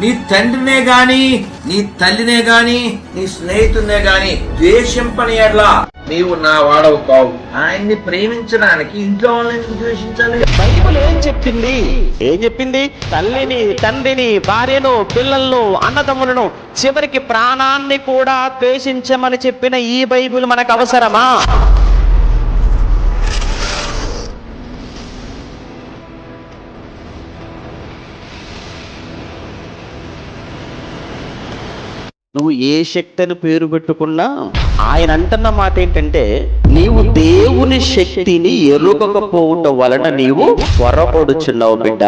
నీ తండ్రినే గాని, నీ తల్లినే గాని, నీ స్నేహితుడినే గాని ద్వేషింపని ఎడ్లా నీవు నా వాడవు కావు. ఆయన్ని ప్రేమించడానికి ఇంట్లో వాళ్ళని ద్వేషించాలి. బైబిల్ ఏం చెప్పింది? తల్లిని, తండ్రిని, భార్యను, పిల్లలను, అన్నదమ్ములను, చివరికి ప్రాణాన్ని కూడా ద్వేషించమని చెప్పిన ఈ బైబిల్ మనకు అవసరమా? నువ్వు ఏ శక్తి అని పేరు పెట్టుకున్నా ఆయన అంటున్న మాట ఏంటంటే, నీవు దేవుని శక్తిని ఎరుగకపోవటం వలన నీవు పొరపడుచున్నావు బిడ్డ.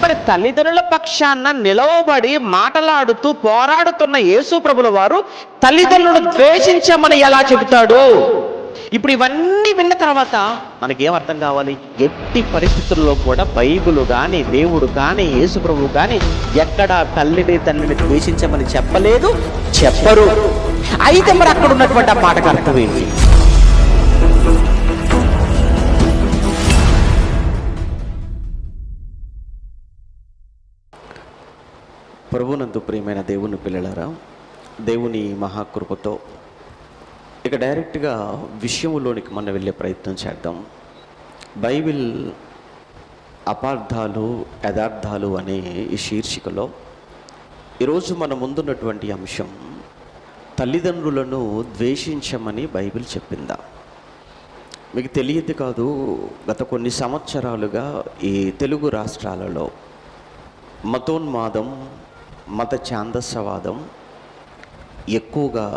మరి తల్లిదండ్రుల పక్షాన నిలవబడి మాటలాడుతూ పోరాడుతున్న యేసు ప్రభుల వారు తల్లిదండ్రులను ద్వేషించమని ఎలా చెబుతాడు? ఇప్పుడు ఇవన్నీ విన్న తర్వాత మనకేం అర్థం కావాలి? ఎట్టి పరిస్థితుల్లో కూడా బైబిల్ కానీ, దేవుడు కానీ, యేసు ప్రభువు కానీ ఎక్కడా తల్లిని తండ్రిని ద్వేషించమని చెప్పలేదు, చెప్పరు. అయితే మరి అక్కడ ఉన్నటువంటి ఆ మాటకు అర్థం ఏంటి? ప్రభునందు ప్రియమైన దేవుని పిల్లలారా, దేవుని మహాకృపతో ఇక డైరెక్ట్గా విషయంలోనికి మనం వెళ్ళే ప్రయత్నం చేద్దాం. బైబిల్ అపార్థాలు యథార్థాలు అనే ఈ శీర్షికలో ఈరోజు మన ముందున్నటువంటి అంశం, తల్లిదండ్రులను ద్వేషించమని బైబిల్ చెప్పిందా? మీకు తెలియదు కాదు, గత కొన్ని సంవత్సరాలుగా ఈ తెలుగు రాష్ట్రాలలో మతోన్మాదం, మత ఛాందస్యవాదం ఎక్కువగా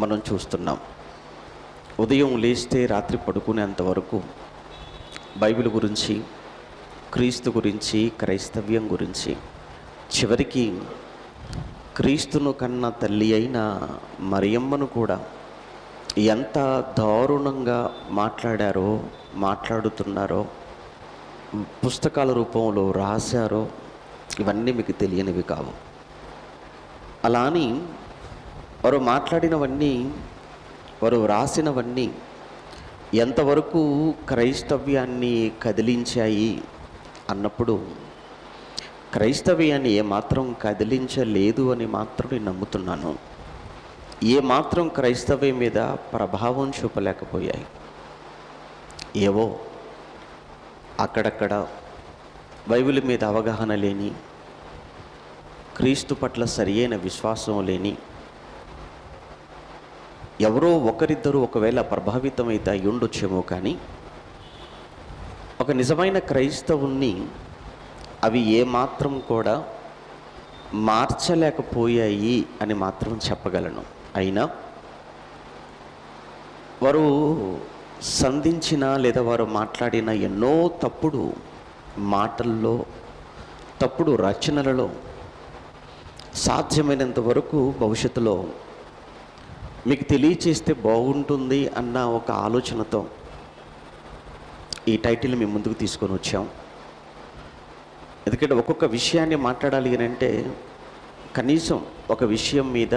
మనం చూస్తున్నాం. ఉదయం లేస్తే రాత్రి పడుకునేంత వరకు బైబిల్ గురించి, క్రీస్తు గురించి, క్రైస్తవ్యం గురించి, చివరికి క్రీస్తును కన్న తల్లి అయిన మరియమ్మను కూడా ఎంత దారుణంగా మాట్లాడారో, మాట్లాడుతున్నారో, పుస్తకాల రూపంలో రాశారో ఇవన్నీ మీకు తెలియనివి కావు. అలా అని వారు మాట్లాడినవన్నీ, వారు రాసినవన్నీ ఎంతవరకు క్రైస్తవ్యాన్ని కదిలించాయి అన్నప్పుడు, క్రైస్తవ్యాన్ని ఏమాత్రం కదిలించలేదు అని మాత్రం నేను నమ్ముతున్నాను. ఏమాత్రం క్రైస్తవ్యం మీద ప్రభావం చూపలేకపోయాయి. ఏవో అక్కడక్కడ బైబిల్ మీద అవగాహన లేని, క్రీస్తు పట్ల సరియైన విశ్వాసం లేని ఎవరో ఒకరిద్దరు ఒకవేళ ప్రభావితమైతే అయి ఉండొచ్చేమో, కానీ ఒక నిజమైన క్రైస్తవుణ్ణి అవి ఏమాత్రం కూడా మార్చలేకపోయాయి అని మాత్రం చెప్పగలను. అయినా వారు సంధించిన లేదా వారు మాట్లాడిన ఎన్నో తప్పుడు మాటల్లో, తప్పుడు రచనలలో సాధ్యమైనంత వరకు భవిష్యత్తులో మీకు తెలియచేస్తే బాగుంటుంది అన్న ఒక ఆలోచనతో ఈ టైటిల్ మీ ముందుకు తీసుకొని వచ్చాం. ఎందుకంటే ఒక్కొక్క విషయాన్ని మాట్లాడాలి అని అంటే కనీసం ఒక విషయం మీద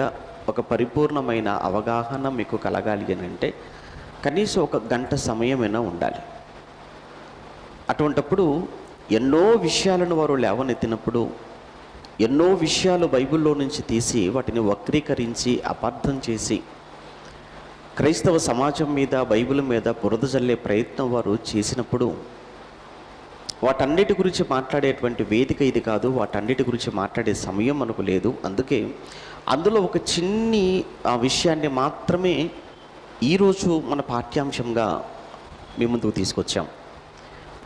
ఒక పరిపూర్ణమైన అవగాహన మీకు కలగాలి అని అంటే కనీసం ఒక గంట సమయమైనా ఉండాలి. అటువంటప్పుడు ఎన్నో విషయాలను వారు లేవనెత్తినప్పుడు, ఎన్నో విషయాలు బైబిల్లో నుంచి తీసి వాటిని వక్రీకరించి అపార్థం చేసి క్రైస్తవ సమాజం మీద, బైబిల్ మీద బురద జల్లే ప్రయత్నం వారు చేసినప్పుడు, వాటన్నిటి గురించి మాట్లాడేటువంటి వేదిక ఇది కాదు, వాటన్నిటి గురించి మాట్లాడే సమయం మనకు లేదు. అందుకే అందులో ఒక చిన్ని విషయాన్ని మాత్రమే ఈరోజు మన పాఠ్యాంశంగా మీ ముందుకు తీసుకొచ్చాం.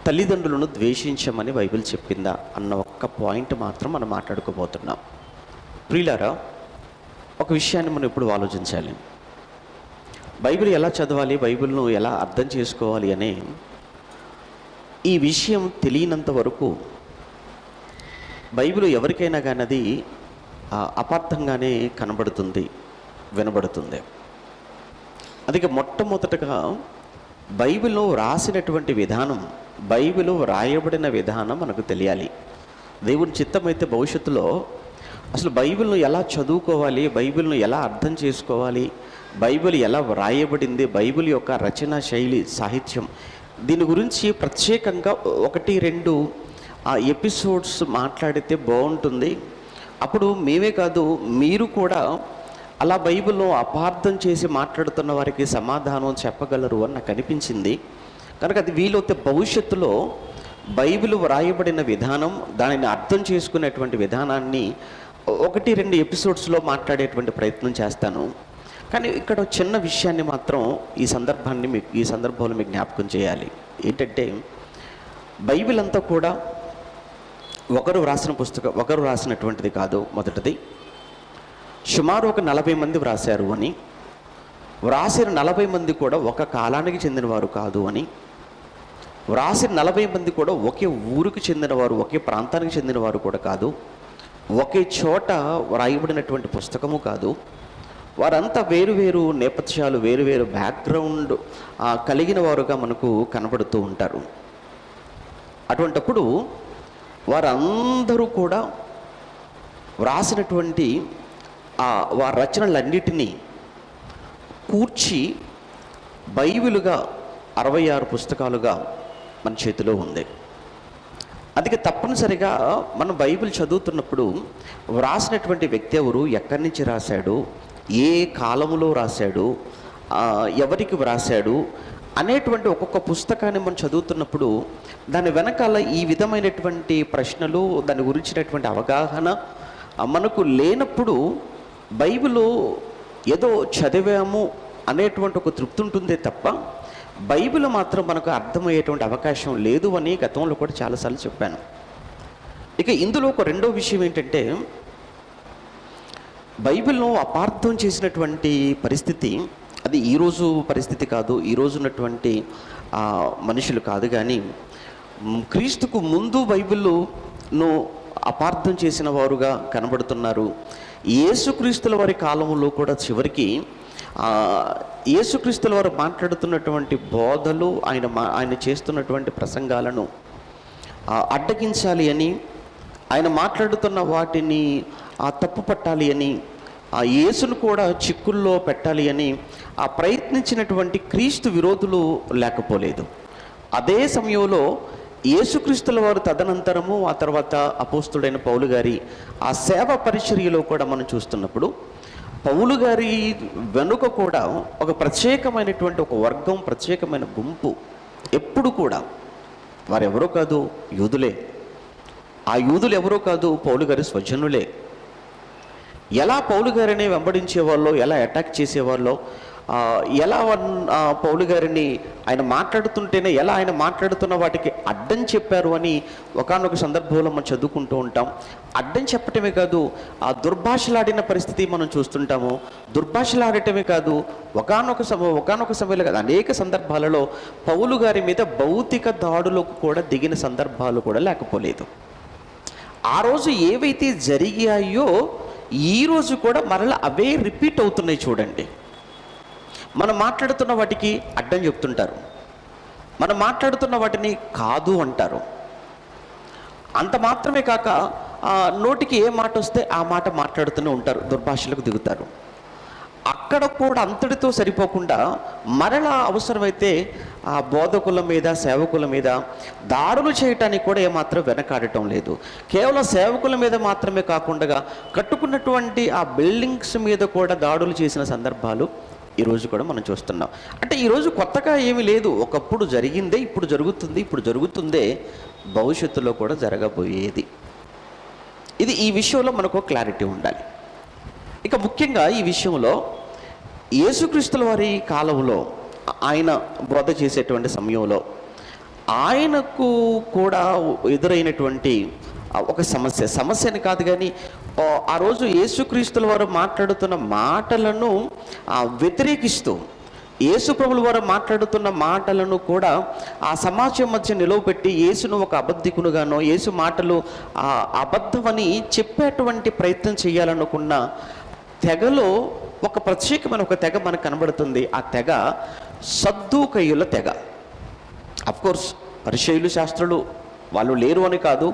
తల్లిదండ్రులను ద్వేషించమని బైబిల్ చెప్పిందా అన్న ఒక్క పాయింట్ మాత్రం మనం మాట్లాడుకోబోతున్నాం. ప్రియులారా, ఒక విషయాన్ని మనం ఇప్పుడు ఆలోచించాలి. బైబిల్ ఎలా చదవాలి, బైబిల్ను ఎలా అర్థం చేసుకోవాలి అనే ఈ విషయం తెలియనంత వరకు బైబిల్ ఎవరికైనా కానీ అది అపార్థంగానే కనబడుతుంది, వినబడుతుంది. అందుకే మొట్టమొదటగా బైబిల్లో రాసినటువంటి విధానం, బైబిల్ రాయబడిన విధానం మనకు తెలియాలి. దేవుని చిత్తమైతే భవిష్యత్తులో అసలు బైబిల్ను ఎలా చదువుకోవాలి, బైబిల్ను ఎలా అర్థం చేసుకోవాలి, బైబిల్ ఎలా వ్రాయబడింది, బైబిల్ యొక్క రచనా శైలి, సాహిత్యం, దీని గురించి ప్రత్యేకంగా 1-2 ఎపిసోడ్స్ మాట్లాడితే బాగుంటుంది. అప్పుడు మేమే కాదు, మీరు కూడా అలా బైబిల్ను అపార్థం చేసి మాట్లాడుతున్న వారికి సమాధానం చెప్పగలరు అని నాకు అనిపించింది. కనుక అది వీలైతే భవిష్యత్తులో బైబిల్ వ్రాయబడిన విధానం, దానిని అర్థం చేసుకునేటువంటి విధానాన్ని 1-2 ఎపిసోడ్స్లో మాట్లాడేటువంటి ప్రయత్నం చేస్తాను. కానీ ఇక్కడ చిన్న విషయాన్ని మాత్రం ఈ సందర్భంలో మీకు జ్ఞాపకం చేయాలి. ఏంటంటే, బైబిల్ అంతా కూడా ఒకరు రాసినటువంటిది కాదు. మొదటిది, సుమారు ఒక 40 మంది వ్రాసారు అని, వ్రాసిన 40 మంది కూడా ఒక కాలానికి చెందినవారు కాదు అని, వ్రాసిన 40 మంది కూడా ఒకే ఊరికి చెందినవారు, ఒకే ప్రాంతానికి చెందినవారు కూడా కాదు, ఒకే చోట వ్రాయబడినటువంటి పుస్తకము కాదు. వారంతా వేరువేరు నేపథ్యాలు, వేరువేరు బ్యాక్గ్రౌండ్ కలిగిన వారుగా మనకు కనబడుతూ ఉంటారు. అటువంటప్పుడు వారందరూ కూడా వ్రాసినటువంటి వారి రచనలన్నిటినీ కూర్చి బైబిలుగా 66 పుస్తకాలుగా మన చేతిలో ఉంది. అందుకే తప్పనిసరిగా మనం బైబిల్ చదువుతున్నప్పుడు వ్రాసినటువంటి వ్యక్తి ఎవరు, ఎక్కడి నుంచి రాశాడు, ఏ కాలములో రాశాడు, ఎవరికి వ్రాశాడు అనేటువంటి ఒక్కొక్క పుస్తకాన్ని మనం చదువుతున్నప్పుడు దాని వెనకాల ఈ విధమైనటువంటి ప్రశ్నలు, దాని గురించినటువంటి అవగాహన మనకు లేనప్పుడు బైబిల్ ఏదో చదివాము అనేటువంటి ఒక తృప్తి ఉంటుందే తప్ప బైబిల్ మాత్రం మనకు అర్థమయ్యేటువంటి అవకాశం లేదు అని గతంలో కూడా చాలాసార్లు చెప్పాను. ఇక ఇందులో ఒక రెండో విషయం ఏంటంటే, బైబిల్ను అపార్థం చేసినటువంటి పరిస్థితి, అది ఈరోజు పరిస్థితి కాదు, ఈరోజు ఉన్నటువంటి మనుషులు కాదు, కానీ క్రీస్తుకు ముందు బైబిల్ను అపార్థం చేసిన వారుగా కనబడుతున్నారు. యేసుక్రీస్తుల వారి కాలంలో కూడా చివరికి యేసుక్రీస్తుల వారు మాట్లాడుతున్నటువంటి బోధలు, ఆయన చేస్తున్నటువంటి ప్రసంగాలను అడ్డగించాలి అని, ఆయన మాట్లాడుతున్న వాటిని తప్పు పట్టాలి అని, యేసును కూడా చిక్కుల్లో పెట్టాలి అని ప్రయత్నించినటువంటి క్రీస్తు విరోధులు లేకపోలేదు. అదే సమయంలో యేసుక్రీస్తుల వారు తదనంతరము ఆ తర్వాత అపోస్తుడైన పౌలు గారి ఆ సేవ పరిచర్యలో కూడా మనం చూస్తున్నప్పుడు పౌలు గారి వెనుక కూడా ఒక ప్రత్యేకమైనటువంటి ఒక వర్గం, ప్రత్యేకమైన గుంపు ఎప్పుడు కూడా వారెవరో కాదు, యూదులే. ఆ యూదులు ఎవరో కాదు, పౌలు గారి స్వజనులే. ఎలా పౌలు గారిని వెంబడించేవాళ్ళో, ఎలా అటాక్ చేసేవాళ్ళో, ఎలా పౌలు గారిని ఆయన మాట్లాడుతుంటేనే ఎలా ఆయన మాట్లాడుతున్న వాటికి అడ్డం చెప్పారు అని ఒకానొక సందర్భంలో మనం చదువుకుంటూ ఉంటాం. అడ్డం చెప్పటమే కాదు, దుర్భాషలాడిన పరిస్థితి మనం చూస్తుంటాము. దుర్భాషలాడటమే కాదు, ఒకానొక సమయంలో కాదు, అనేక సందర్భాలలో పౌలు గారి మీద భౌతిక దాడులకు కూడా దిగిన సందర్భాలు కూడా లేకపోలేదు. ఆ రోజు ఏవైతే జరిగాయో ఈరోజు కూడా మరలా అవే రిపీట్ అవుతున్నాయి. చూడండి, మనం మాట్లాడుతున్న వాటికి అడ్డం చెప్తుంటారు, మనం మాట్లాడుతున్న వాటిని కాదు అంటారు. అంత మాత్రమే కాక నోటికి ఏ మాట వస్తే ఆ మాట మాట్లాడుతూనే ఉంటారు, దుర్భాషలకు దిగుతారు. అక్కడ కూడా అంతటితో సరిపోకుండా మరలా అవసరమైతే ఆ బోధకుల మీద, సేవకుల మీద దాడులు చేయటానికి కూడా ఏమాత్రం వెనకాడటం లేదు. కేవలం సేవకుల మీద మాత్రమే కాకుండా కట్టుకున్నటువంటి ఆ బిల్డింగ్స్ మీద కూడా దాడులు చేసిన సందర్భాలు ఈరోజు కూడా మనం చూస్తున్నాం. అంటే ఈరోజు కొత్తగా ఏమీ లేదు, ఒకప్పుడు జరిగిందే, ఇప్పుడు జరుగుతుంది, ఇప్పుడు జరుగుతుందే, భవిష్యత్తులో కూడా జరగబోయేది. ఈ విషయంలో మనకు క్లారిటీ ఉండాలి. ఇక ముఖ్యంగా ఈ విషయంలో యేసుక్రీస్తుల వారి కాలంలో ఆయన బోధ చేసేటువంటి సమయంలో ఆయనకు కూడా ఎదురైనటువంటి ఒక సమస్యని కాదు, కానీ ఆ రోజు యేసుక్రీస్తుల వారు మాట్లాడుతున్న మాటలను వ్యతిరేకిస్తూ, యేసు ప్రభుల వారు మాట్లాడుతున్న మాటలను కూడా ఆ సమాజం మధ్య నిలవబెట్టి యేసును ఒక అబద్ధికునుగానో, యేసు మాటలు అబద్ధమని చెప్పేటువంటి ప్రయత్నం చేయాలనుకున్న తెగలో ఒక ప్రత్యేకమైన ఒక తెగ మనకు కనబడుతుంది. ఆ తెగ సద్దూకయ్యుల తెగ. అఫ్కోర్స్ పరిసయ్యులు, శాస్త్రులు వాళ్ళు లేరు అని కాదు,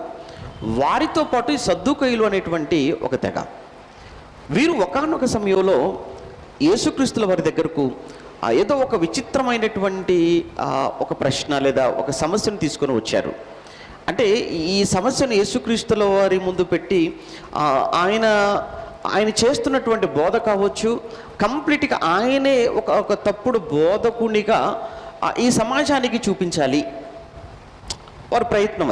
వారితో పాటు ఈ సద్దూకయ్యులు అనేటువంటి ఒక తెగ. వీరు ఒకానొక సమయంలో యేసుక్రీస్తుల వారి దగ్గరకు ఏదో ఒక విచిత్రమైనటువంటి ఒక ప్రశ్న లేదా ఒక సమస్యను తీసుకొని వచ్చారు. అంటే ఈ సమస్యను యేసుక్రీస్తుల వారి ముందు పెట్టి ఆయన చేస్తున్నటువంటి బోధ కావచ్చు, కంప్లీట్గా ఆయనే ఒక తప్పుడు బోధకునిగా ఈ సమాజానికి చూపించాలి వారి ప్రయత్నం.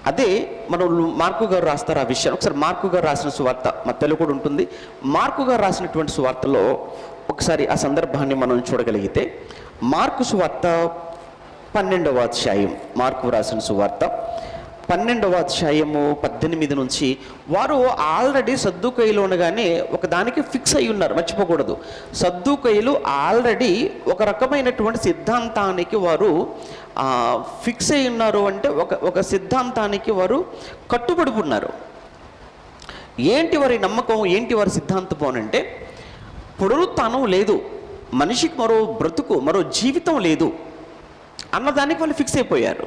అదే మనం మార్కు గారు రాస్తారు ఆ విషయం. ఒకసారి మార్కు గారు రాసిన సువార్త, మత్తయిలో కూడా ఉంటుంది, మార్కు గారు రాసినటువంటి సువార్తలో ఒకసారి ఆ సందర్భాన్ని మనం చూడగలిగితే, మార్కు సువార్త 12వ అధ్యాయం, మార్కు రాసిన సువార్త 12వ అధ్యాయము 18 నుంచి, వారు ఆల్రెడీ సద్దూకయ్యులు అనగానే ఒక దానికి ఫిక్స్ అయి ఉన్నారు, మర్చిపోకూడదు. సద్దూకయ్యులు ఆల్రెడీ ఒక రకమైనటువంటి సిద్ధాంతానికి వారు ఫిక్స్ అయి ఉన్నారు. అంటే ఒక సిద్ధాంతానికి వారు కట్టుబడి ఉన్నారు. ఏంటి వారి నమ్మకం, ఏంటి వారి సిద్ధాంతం అంటే, పునరుత్థానం లేదు, మనిషికి మరో బ్రతుకు, మరో జీవితం లేదు అన్నదానికి వాళ్ళు ఫిక్స్ అయిపోయారు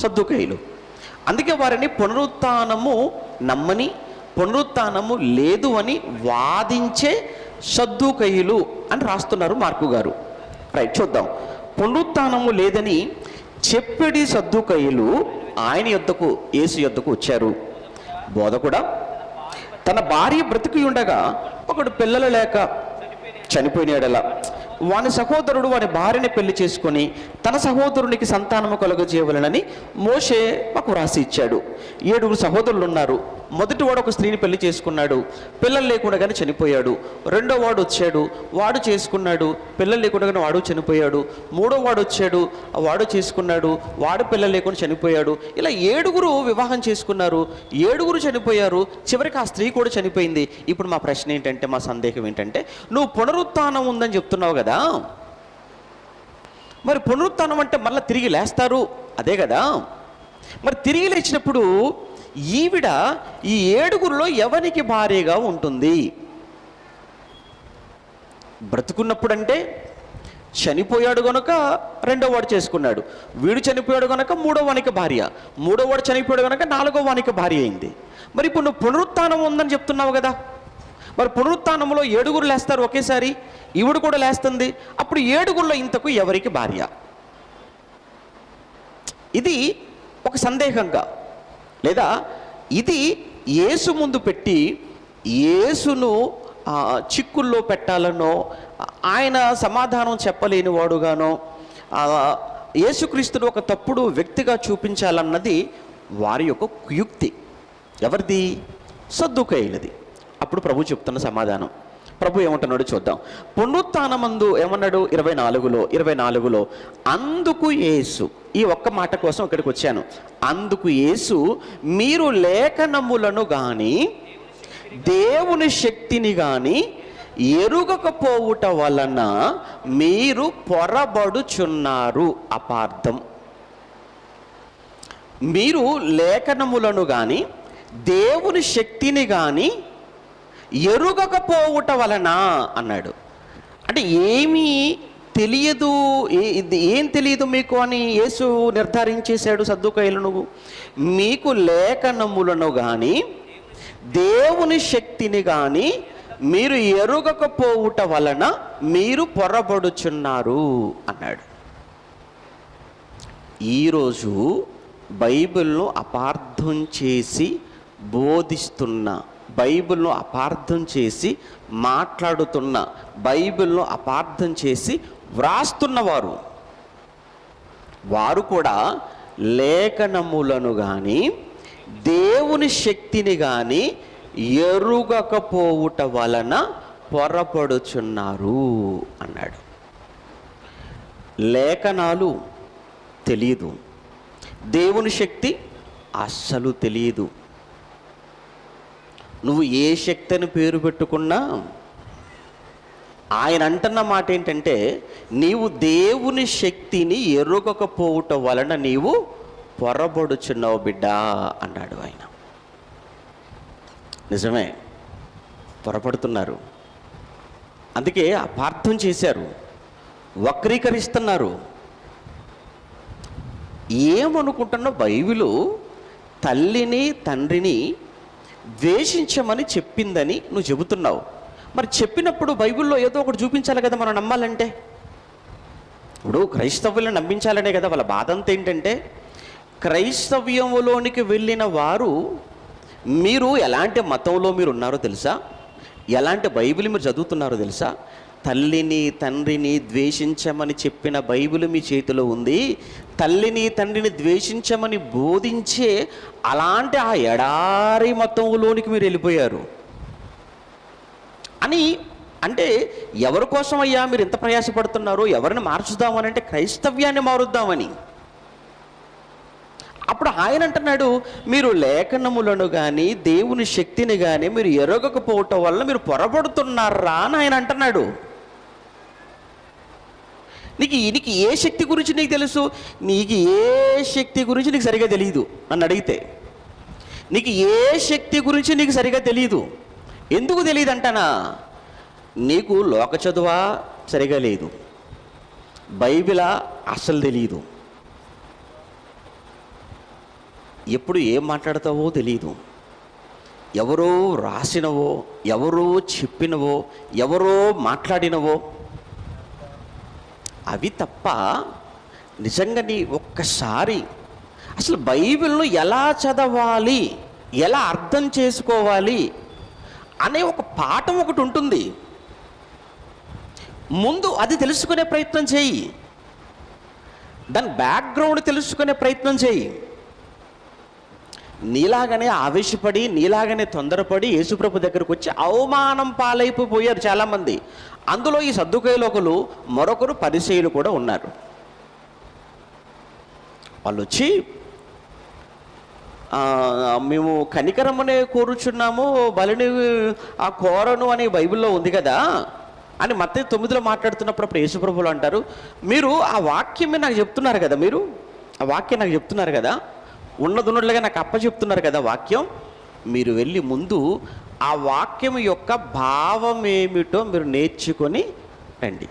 సద్దూకయ్యులు. అందుకే వారిని పునరుత్థానము నమ్మని, పునరుత్థానము లేదు అని వాదించే సద్దూకయ్యులు అని రాస్తున్నారు మార్కు గారు. రైట్, చూద్దాం. పునరుత్థానము లేదని చెప్పేది సద్దూకయ్యులు ఆయన యొద్దకు, యేసు యొద్దకు వచ్చారు. బోధకుడా, తన భార్య బ్రతికి ఉండగా ఒకడు పిల్లలు లేక చనిపోయినాడలా వాని సహోదరుడు వాని భార్యని పెళ్లి చేసుకొని తన సహోదరునికి సంతానము కలుగజేయవలనని మోషే మాకు రాసి ఇచ్చాడు. 7 సహోదరులు ఉన్నారు. మొదటివాడు ఒక స్త్రీని పెళ్లి చేసుకున్నాడు, పిల్లలు లేకుండానే చనిపోయాడు. రెండో వాడు వచ్చాడు, వాడు చేసుకున్నాడు, పిల్లలు లేకుండానే వాడు చనిపోయాడు. మూడో వాడు వచ్చాడు, వాడు చేసుకున్నాడు, వాడు పిల్లలు లేకుండా చనిపోయాడు. ఇలా 7 వివాహం చేసుకున్నారు, 7 చనిపోయారు. చివరికి ఆ స్త్రీ కూడా చనిపోయింది. ఇప్పుడు మా ప్రశ్న ఏంటంటే, మా సందేహం ఏంటంటే, నువ్వు పునరుత్థానం ఉందని చెప్తున్నావు కదా, మరి పునరుత్థానం అంటే మళ్ళీ తిరిగి లేస్తారు, అదే కదా. మరి తిరిగి లేచినప్పుడు ఈవిడ ఈ 7 ఎవరికి భార్యగా ఉంటుంది? బ్రతుకున్నప్పుడంటే చనిపోయాడు గనుక రెండో వాడు చేసుకున్నాడు, వీడు చనిపోయాడు గనుక మూడో వానికి భార్య, మూడో వాడు చనిపోయాడు గనుక 4వ వానికి భార్య అయింది. మరి ఇప్పుడు నువ్వు పునరుత్థానం ఉందని చెప్తున్నావు కదా, మరి పునరుత్థానంలో 7 లేస్తారు ఒకేసారి, ఈవిడ కూడా లేస్తుంది. అప్పుడు 7 ఇంతకు ఎవరికి భార్య? ఇది ఒక సందేహంగా, లేదా ఇది యేసు ముందు పెట్టి యేసును చిక్కుల్లో పెట్టాలనో, ఆయన సమాధానం చెప్పలేని వాడుగానో, యేసుక్రీస్తును ఒక తప్పుడు వ్యక్తిగా చూపించాలన్నది వారి యొక్క కుయుక్తి. ఎవరిది? సద్దూకయ్యులది. అప్పుడు ప్రభు చెప్తున్న సమాధానం, ప్రభు ఏమంటున్నాడు చూద్దాం. పునరుత్థానమందు ఏమన్నాడు? 24లో అందుకు యేసు, ఈ ఒక్క మాట కోసం ఇక్కడికి వచ్చాను. అందుకు యేసు, మీరు లేఖనములను గాని దేవుని శక్తిని గాని ఎరుగకపోవుట వలన మీరు పొరబడుచున్నారు. అపార్థం. మీరు లేఖనములను గాని దేవుని శక్తిని గాని ఎరుగకపోవుట వలన అన్నాడు. అంటే ఏమీ తెలియదు, ఏం తెలియదు మీకు అని యేసు నిర్ధారించేశాడు సద్దూకయ్యులను. మీకు లేఖనములను కానీ దేవుని శక్తిని కానీ మీరు ఎరుగకపోవుట వలన మీరు పొరబడుచున్నారు అన్నాడు. ఈరోజు బైబిల్ను అపార్థం చేసి బోధిస్తున్న, బైబిల్ను అపార్థం చేసి మాట్లాడుతున్న, బైబిల్ను అపార్థం చేసి వ్రాస్తున్నవారు, వారు కూడా లేఖనములను కానీ దేవుని శక్తిని కానీ ఎరుగకపోవుట వలన పొరపడుచున్నారు అన్నాడు. లేఖనాలు తెలియదు, దేవుని శక్తి అస్సలు తెలియదు. నువ్వు ఏ శక్తిని పేరు పెట్టుకున్నా ఆయన అంటున్న మాట ఏంటంటే, నీవు దేవుని శక్తిని ఎరుగకపోవుట వలన నీవు పొరబడుచున్నావు బిడ్డా అన్నాడు ఆయన. నిజమే, పొరపడుతున్నారు. అందుకే అపార్థం చేశారు, వక్రీకరిస్తున్నారు. ఏమనుకుంటున్నా, బైబిలు తల్లిని తండ్రిని ద్వేషించమని చెప్పిందని నువ్వు చెబుతున్నావు. మరి చెప్పినప్పుడు బైబిల్లో ఏదో ఒకటి చూపించాలి కదా మనం నమ్మాలంటే. ఇప్పుడు క్రైస్తవ్యులను నమ్మించాలనే కదా వాళ్ళ బాధ అంతా. ఏంటంటే క్రైస్తవ్యంలోనికి వెళ్ళిన వారు మీరు ఎలాంటి మతంలో మీరు ఉన్నారో తెలుసా, ఎలాంటి బైబిల్ మీరు చదువుతున్నారో తెలుసా, తల్లిని తండ్రిని ద్వేషించమని చెప్పిన బైబిల్ మీ చేతిలో ఉంది, తల్లిని తండ్రిని ద్వేషించమని బోధించే అలాంటి ఆ ఎడారి మతంలోనికి మీరు వెళ్ళిపోయారు అని. అంటే ఎవరి కోసం అయ్యా మీరు ఇంత ప్రయాసపడుతున్నారు, ఎవరిని మార్చుదామని అంటే క్రైస్తవ్యాన్ని మారుద్దామని. అప్పుడు ఆయన అంటున్నాడు, మీరు లేఖనములను కానీ దేవుని శక్తిని కానీ మీరు ఎరగకపోవటం వల్ల మీరు పొరబడుతున్నారా అని ఆయన అంటున్నాడు. నీకు ఏ శక్తి గురించి నీకు తెలుసు? నీకు ఏ శక్తి గురించి నీకు సరిగా తెలియదు. నన్ను అడిగితే నీకు ఏ శక్తి గురించి నీకు సరిగా తెలియదు. ఎందుకు తెలియదు అంటానా? నీకు లోక చదువా సరిగా లేదు, బైబిలా అస్సలు తెలియదు, ఎప్పుడు ఏం మాట్లాడతావో తెలియదు, ఎవరో రాసినవో ఎవరో చెప్పినవో ఎవరో మాట్లాడినవో అవి తప్ప నిజంగా నీ ఒక్కసారి అసలు బైబిల్ను ఎలా చదవాలి, ఎలా అర్థం చేసుకోవాలి అనే ఒక పాఠం ఒకటి ఉంటుంది. ముందు అది తెలుసుకునే ప్రయత్నం చేయి, దాని బ్యాక్గ్రౌండ్ తెలుసుకునే ప్రయత్నం చేయి. నీలాగనే ఆవేశపడి నీలాగనే తొందరపడి యేసుప్రభు దగ్గరకు వచ్చి అవమానం పాలైపోయారు చాలామంది. అందులో ఈ సద్దుకయ్యులు ఒకరు, మరొకరు పరిసయ్యులు కూడా ఉన్నారు. వాళ్ళు వచ్చి మేము కనికరమనే కోరుచున్నాము, బలిని ఆ కోరను అని బైబిల్లో ఉంది కదా అని మత్తయి 9లో మాట్లాడుతున్నప్పుడు అప్పుడు యేసుప్రభులు అంటారు, మీరు ఆ వాక్యమే నాకు చెప్తున్నారు కదా, మీరు ఆ వాక్యం నాకు చెప్తున్నారు కదా, ఉన్నదున్నట్లుగా నాకు అప్పచెప్తున్నారు కదా వాక్యం, మీరు వెళ్ళి ముందు ఆ వాక్యం యొక్క భావం ఏమిటో మీరు నేర్చుకొని రండి.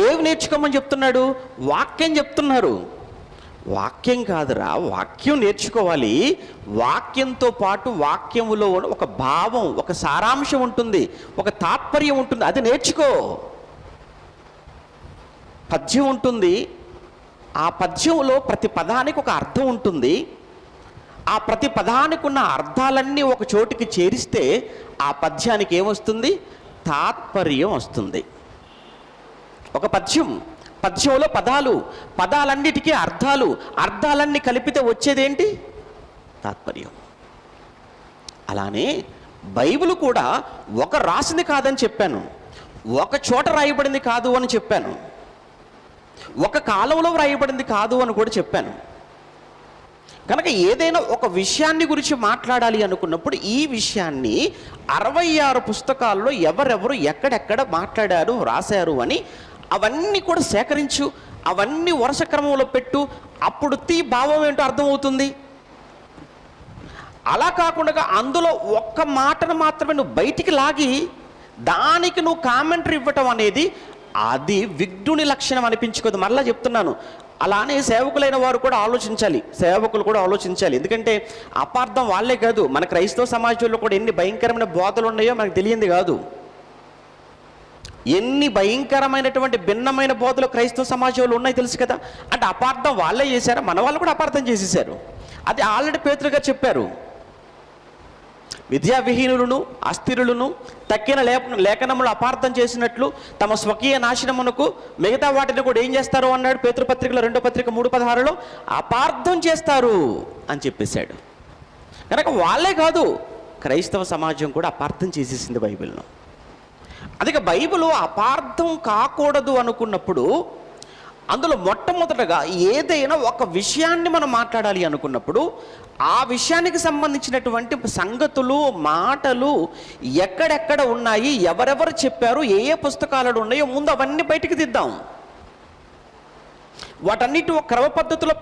ఏమి నేర్చుకోమని చెప్తున్నాడు? వాక్యం చెప్తున్నారు. వాక్యం కాదురా, వాక్యం నేర్చుకోవాలి. వాక్యంతో పాటు వాక్యములో ఒక భావం, ఒక సారాంశం ఉంటుంది, ఒక తాత్పర్యం ఉంటుంది, అది నేర్చుకో. పద్యం ఉంటుంది, ఆ పద్యంలో ప్రతి పదానికి ఒక అర్థం ఉంటుంది. ఆ ప్రతి పదానికి ఉన్న అర్థాలన్నీ ఒక చోటికి చేరిస్తే ఆ పద్యానికి ఏమొస్తుంది? తాత్పర్యం వస్తుంది. ఒక పద్యంలో పదాలన్నిటికీ అర్థాలన్నీ కలిపితే వచ్చేదేంటి? తాత్పర్యం. అలానే బైబిల్ కూడా ఒక రాసింది కాదని చెప్పాను, ఒక చోట రాయబడింది కాదు అని చెప్పాను, ఒక కాలంలో రాయబడింది కాదు అని కూడా చెప్పాను. కనుక ఏదైనా ఒక విషయాన్ని గురించి మాట్లాడాలి అనుకున్నప్పుడు ఈ విషయాన్ని 66 పుస్తకాల్లో ఎవరెవరు ఎక్కడెక్కడ మాట్లాడారు, రాశారు అని అవన్నీ కూడా సేకరించు, అవన్నీ వరుస క్రమంలో పెట్టు, అప్పుడు భావం ఏంటో అర్థమవుతుంది. అలా కాకుండా అందులో ఒక్క మాటను మాత్రమే నువ్వు బయటికి లాగి దానికి నువ్వు కామెంటరీ ఇవ్వటం అనేది అది విఘ్నుని లక్షణం అనిపించుకోదు. మరలా చెప్తున్నాను, అలానే సేవకులైన వారు కూడా ఆలోచించాలి, సేవకులు కూడా ఆలోచించాలి. ఎందుకంటే అపార్థం వాళ్ళే కాదు, మన క్రైస్తవ సమాజంలో కూడా ఎన్ని భయంకరమైన బోధలు ఉన్నాయో మనకు తెలియంది కాదు. ఎన్ని భయంకరమైనటువంటి భిన్నమైన బోధలు క్రైస్తవ సమాజంలో ఉన్నాయి తెలుసు కదా. అంటే అపార్థం వాళ్ళే చేశారు, మన వాళ్ళు కూడా అపార్థం చేసేసారు. అది ఆల్రెడీ పేతురుగా చెప్పారు. విద్యావిహీనులను అస్థిరులను తక్కిన లేఖనములు అపార్థం చేసినట్లు తమ స్వకీయ నాశనమునకు మిగతా వాటిని కూడా ఏం చేస్తారు అన్నాడు పేతురు పత్రికలో 2వ పత్రిక 3:16లో, అపార్థం చేస్తారు అని చెప్పేశాడు. కనుక వాళ్ళే కాదు, క్రైస్తవ సమాజం కూడా అపార్థం చేసేసింది బైబిల్ను. అందుకే బైబిల్ అపార్థం కాకూడదు అనుకున్నప్పుడు అందులో మొట్టమొదటగా ఏదైనా ఒక విషయాన్ని మనం మాట్లాడాలి అనుకున్నప్పుడు ఆ విషయానికి సంబంధించినటువంటి సంగతులు, మాటలు ఎక్కడెక్కడ ఉన్నాయి, ఎవరెవరు చెప్పారు, ఏ ఏ పుస్తకాలలో ఉన్నాయో ముందు అవన్నీ బయటికి తీద్దాం. వాటన్నిటి ఒక క్రమ పద్ధతిలో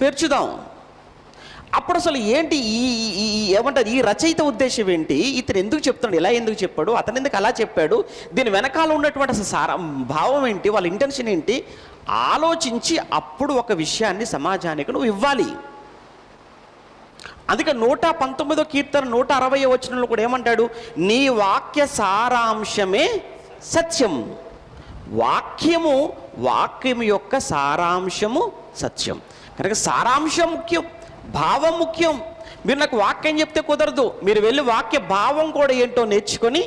పేర్చుదాం. అప్పుడు అసలు ఏంటి ఏమంటారు, ఈ రచయిత ఉద్దేశం ఏంటి, ఇతను ఎందుకు చెప్తున్నాడు, ఇలా ఎందుకు చెప్పాడు, అతను ఎందుకు అలా చెప్పాడు, దీని వెనకాల ఉన్నటువంటి అసలు భావం ఏంటి, వాళ్ళ ఇంటెన్షన్ ఏంటి ఆలోచించి అప్పుడు ఒక విషయాన్ని సమాజానికి నువ్వు ఇవ్వాలి. అందుకే 119వ కీర్తన 160వ వచనంలో కూడా ఏమంటాడు? నీ వాక్య సారాంశమే సత్యం. వాక్యము యొక్క సారాంశము సత్యం. కనుక సారాంశం ముఖ్యం, భావం ముఖ్యం. మీరు నాకు వాక్యం చెప్తే కుదరదు, మీరు వెళ్ళి వాక్య భావం కూడా ఏంటో నేర్చుకొని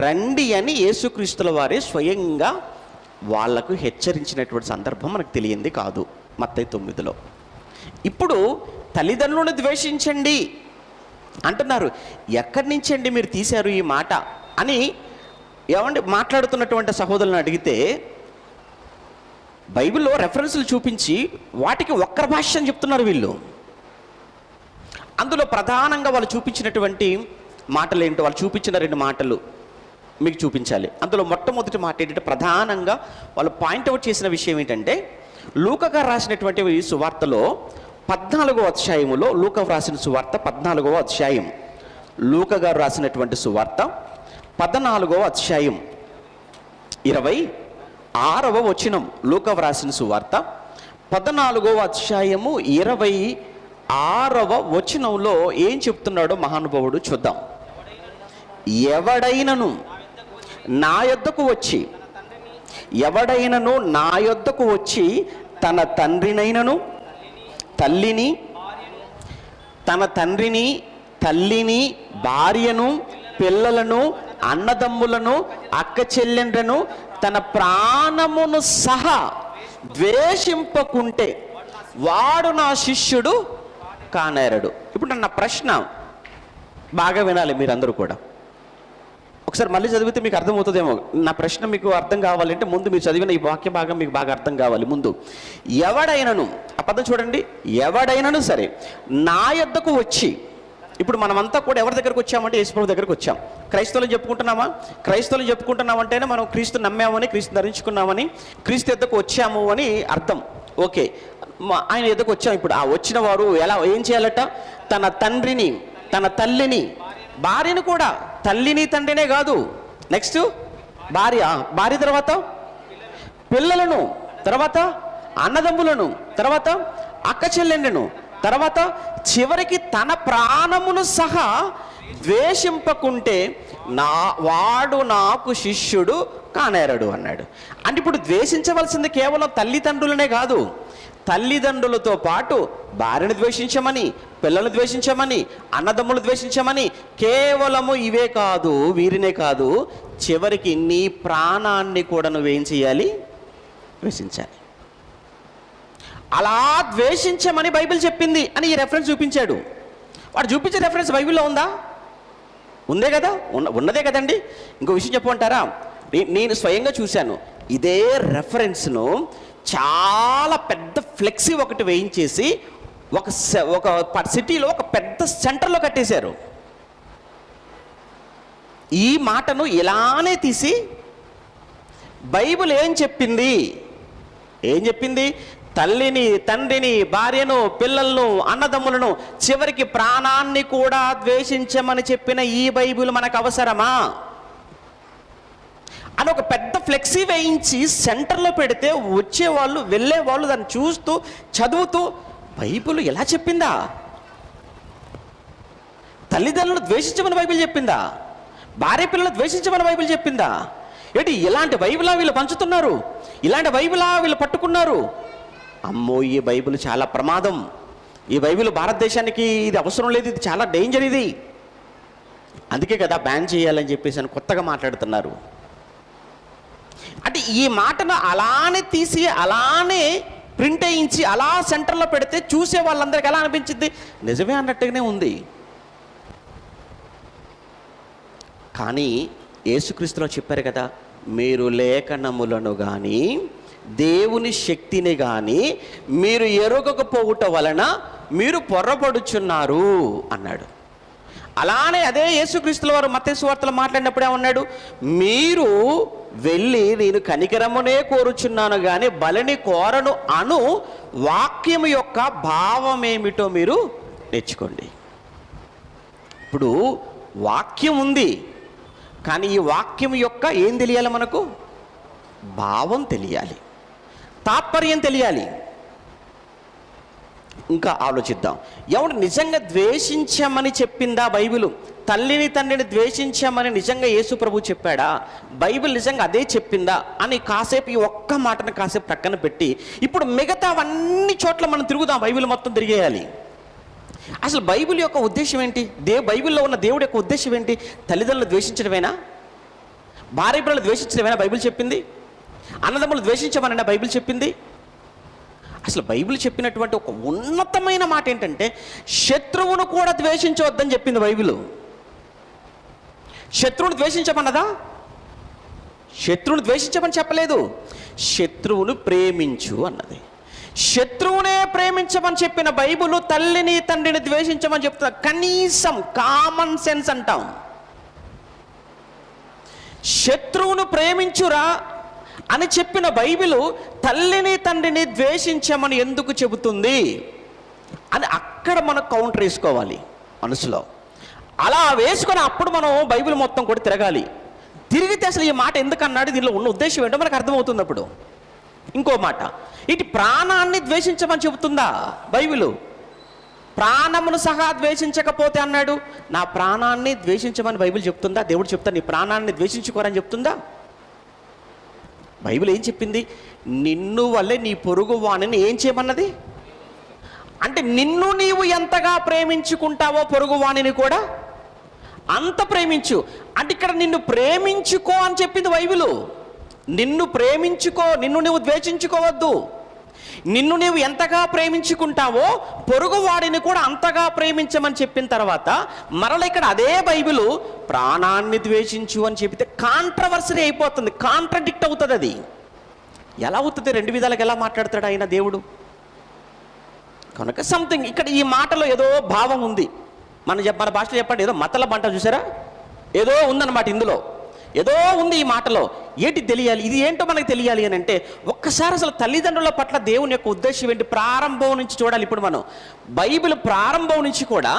రండి అని యేసుక్రీస్తుల వారే స్వయంగా వాళ్లకు హెచ్చరించినటువంటి సందర్భం మనకు తెలియంది కాదు మత్తయి 9లో. ఇప్పుడు తల్లిదండ్రులను ద్వేషించండి అంటున్నారు. ఎక్కడి నుంచి అండి మీరు తీశారు ఈ మాట అని ఏమండి మాట్లాడుతున్నటువంటి సహోదరులను అడిగితే, బైబిల్లో రెఫరెన్స్లు చూపించి వాటికి వక్ర భాష అని చెప్తున్నారు వీళ్ళు. అందులో ప్రధానంగా వాళ్ళు చూపించినటువంటి మాటలు ఏంటో, వాళ్ళు చూపించిన 2 మాటలు మీకు చూపించాలి. అందులో మొట్టమొదటి మాట ఏంటంటే, ప్రధానంగా వాళ్ళు పాయింట్అవుట్ చేసిన విషయం ఏంటంటే, లూకా గారు రాసినటువంటి సువార్తలో 14వ అధ్యాయములో, లూకా రాసిన సువార్త 14వ అధ్యాయం, లూకా గారు రాసినటువంటి సువార్త 14వ అధ్యాయం 26వ వచనం. లూకా రాసిన సువార్త 14వ అధ్యాయము 26వ వచనంలో ఏం చెప్తున్నాడో మహానుభావుడు చూద్దాం. ఎవడైనను నా యొద్దకు వచ్చి తన తండ్రినైనను తల్లిని భార్యను పిల్లలను అన్నదమ్ములను అక్క చెల్లెండ్రను తన ప్రాణమును సహా ద్వేషింపకుంటే వాడు నా శిష్యుడు కానేరడు. ఇప్పుడు నా ప్రశ్న బాగా వినాలి మీరందరూ కూడా. ఒకసారి మళ్ళీ చదివితే మీకు అర్థమవుతుందేమో. నా ప్రశ్న మీకు అర్థం కావాలంటే ముందు మీరు చదివిన ఈ వాక్య భాగం మీకు బాగా అర్థం కావాలి. ముందు ఎవడైనను, ఆ పదం చూడండి, ఎవడైనను సరే నా యొద్దకు వచ్చి. ఇప్పుడు మనమంతా కూడా ఎవరి దగ్గరకు వచ్చామంటే యేసుప్రభు దగ్గరకు వచ్చాం. క్రైస్తవులు చెప్పుకుంటున్నామంటేనే మనం క్రీస్తు నమ్మామని, క్రీస్తు ధరించుకున్నామని, క్రీస్తు యొద్దకు వచ్చాము అని అర్థం. ఓకే, ఆయన యొద్దకు వచ్చాం. ఇప్పుడు ఆ వచ్చిన వారు ఏం చేయాలట? తన తండ్రిని, తన తల్లిని, భార్యను కూడా, తల్లిని తండ్రినే కాదు, నెక్స్ట్ భార్య తర్వాత పిల్లలను, తర్వాత అన్నదమ్ములను, తర్వాత అక్క చెల్లెండ్లను, తర్వాత చివరికి తన ప్రాణమును సహా ద్వేషింపకుంటే వాడు నాకు శిష్యుడు కానేరడు అన్నాడు. అంటే ఇప్పుడు ద్వేషించవలసింది కేవలం తల్లిదండ్రులనే కాదు, తల్లిదండ్రులతో పాటు భార్యను ద్వేషించమని, పిల్లలను ద్వేషించమని, అన్నదమ్ములు ద్వేషించమని, కేవలము ఇవే కాదు, వీరినే కాదు, చివరికి నీ ప్రాణాన్ని కూడా నువ్వేం చేయాలి? ద్వేషించాలి. అలా ద్వేషించమని బైబిల్ చెప్పింది అని ఈ రెఫరెన్స్ చూపించాడు. వాడు చూపించే రెఫరెన్స్ బైబిల్లో ఉందా? ఉందే కదా, ఉన్నదే కదండి. ఇంకో విషయం చెప్పమంటారా? నేను స్వయంగా చూశాను. ఇదే రెఫరెన్స్ను చాలా పెద్ద ఫ్లెక్సీ ఒకటి వేయించేసి ఒక సిటీలో ఒక పెద్ద సెంటర్లో కట్టేశారు. ఈ మాటను ఇలానే తీసి బైబిల్ ఏం చెప్పింది? తల్లిని, తండ్రిని, భార్యను, పిల్లలను, అన్నదమ్ములను, చివరికి ప్రాణాన్ని కూడా ద్వేషించమని చెప్పిన ఈ బైబిల్ మనకు అవసరమా అని ఒక పెద్ద ఫ్లెక్సీ వేయించి సెంటర్లో పెడితే వచ్చేవాళ్ళు, వెళ్ళేవాళ్ళు దాన్ని చూస్తూ, చదువుతూ, బైబిల్ ఎలా చెప్పిందా? తల్లిదండ్రులను ద్వేషించమని బైబిల్ చెప్పిందా? భార్య పిల్లలను ద్వేషించమని బైబిల్ చెప్పిందా? ఏంటి ఇలాంటి బైబిలా వీళ్ళు పంచుతున్నారు? ఇలాంటి బైబిలా వీళ్ళు పట్టుకున్నారు? అమ్మో, ఈ బైబిల్ చాలా ప్రమాదం. ఈ బైబిల్ భారతదేశానికి ఇది అవసరం లేదు, ఇది చాలా డేంజర్ ఇది. అందుకే కదా బ్యాన్ చేయాలని చెప్పేసి అని కొత్తగా మాట్లాడుతున్నారు. అంటే ఈ మాటను అలానే తీసి, అలానే ప్రింట్ వేయించి, అలా సెంటర్లో పెడితే చూసే వాళ్ళందరికీ ఎలా అనిపించింది? నిజమే అన్నట్టుగానే ఉంది. కానీ యేసుక్రీస్తులో చెప్పారు కదా, మీరు లేఖనములను కానీ దేవుని శక్తిని కానీ మీరు ఎరుగకపోవుట వలన మీరు పొర్రపడుచున్నారు అన్నాడు. అలానే అదే యేసుక్రీస్తుల వారు మత్తయి సువార్తలో మాట్లాడినప్పుడు ఏమన్నాడు? మీరు వెళ్ళి నేను కనికరమునే కోరుచున్నాను కానీ బలిని కోరను అను వాక్యం యొక్క భావం ఏమిటో మీరు నేర్చుకోండి. ఇప్పుడు వాక్యం ఉంది, కానీ ఈ వాక్యం యొక్క ఏం తెలియాలి? మనకు భావం తెలియాలి, తాత్పర్యం తెలియాలి. ఇంకా ఆలోచిద్దాం. ఎవడు నిజంగా ద్వేషించమని చెప్పిందా బైబిల్? తల్లిని తండ్రిని ద్వేషించామని నిజంగా యేసు ప్రభు చెప్పాడా? బైబిల్ నిజంగా అదే చెప్పిందా అని కాసేపు ఈ ఒక్క మాటను కాసేపు ప్రక్కన పెట్టి ఇప్పుడు మిగతా అన్ని చోట్ల మనం తిరుగుదాం. బైబిల్ మొత్తం తిరిగేయాలి. అసలు బైబిల్ యొక్క ఉద్దేశం ఏంటి? బైబిల్లో ఉన్న దేవుడి యొక్క ఉద్దేశం ఏంటి? తల్లిదండ్రులు ద్వేషించడమేనా? భార్య పిల్లలు ద్వేషించడమేనా బైబిల్ చెప్పింది? అన్నదమ్ములు ద్వేషించమనైనా బైబిల్ చెప్పింది? అసలు బైబిల్ చెప్పినటువంటి ఒక ఉన్నతమైన మాట ఏంటంటే శత్రువును కూడా ద్వేషించవద్దని చెప్పింది బైబిల్. శత్రువును ద్వేషించమన్నదా? శత్రువును ద్వేషించమని చెప్పలేదు, శత్రువును ప్రేమించు అన్నది. శత్రువునే ప్రేమించమని చెప్పిన బైబిల్ తల్లిని తండ్రిని ద్వేషించమని చెప్తున్నా. కనీసం కామన్ సెన్స్ అంటాం. శత్రువును ప్రేమించురా అని చెప్పిన బైబిల్ తల్లిని తండ్రిని ద్వేషించమని ఎందుకు చెబుతుంది అని అక్కడ మనం కౌంటర్ వేసుకోవాలి మనసులో. అలా వేసుకొని అప్పుడు మనం బైబిల్ మొత్తం కూడా తిరగాలి. తిరిగితే అసలు ఈ మాట ఎందుకు అన్నాడు, దీనిలో ఉన్న ఉద్దేశం ఏంటో మనకు అర్థమవుతుంది. అప్పుడు ఇంకో మాట, ఇటు ప్రాణాన్ని ద్వేషించమని చెబుతుందా బైబిల్? ప్రాణమును సహా ద్వేషించకపోతే అన్నాడు. నా ప్రాణాన్ని ద్వేషించమని బైబిల్ చెప్తుందా? దేవుడు చెప్తా నీ ప్రాణాన్ని ద్వేషించుకోరని చెప్తుందా? బైబిల్ ఏం చెప్పింది? నిన్ను వల్లే నీ పొరుగు వాణిని ఏం చేయమన్నది? అంటే నిన్ను నీవు ఎంతగా ప్రేమించుకుంటావో పొరుగు వాణిని కూడా అంత ప్రేమించు. అంటే ఇక్కడ నిన్ను ప్రేమించుకో అని చెప్పింది బైబిల్. నిన్ను ప్రేమించుకో, నిన్ను నువ్వు ద్వేషించుకోవద్దు. నిన్ను నీవు ఎంతగా ప్రేమించుకుంటావో పొరుగు వాడిని కూడా అంతగా ప్రేమించమని చెప్పిన తర్వాత మరల ఇక్కడ అదే బైబిల్ ప్రాణాన్ని ద్వేషించు అని చెప్తే కాంట్రవర్సరీ అయిపోతుంది, కాంట్రడిక్ట్ అవుతుంది. అది ఎలా అవుతుంది? రెండు విధాలుగా ఎలా మాట్లాడతాడు ఆయన దేవుడు? కనుక సంథింగ్ ఇక్కడ ఈ మాటలో ఏదో భావం ఉంది. మన భాషలో చెప్పండి, ఏదో మతలబ్ అంటాం చూసారా, ఏదో ఉందన్నమాట. ఇందులో ఏదో ఉంది ఈ మాటలో. ఏంటి తెలియాలి? ఇది ఏంటో మనకు తెలియాలి అని అంటే ఒక్కసారి అసలు తల్లిదండ్రుల పట్ల దేవుని యొక్క ఉద్దేశం ఏంటి ప్రారంభం నుంచి చూడాలి. ఇప్పుడు మనం బైబిల్ ప్రారంభం నుంచి కూడా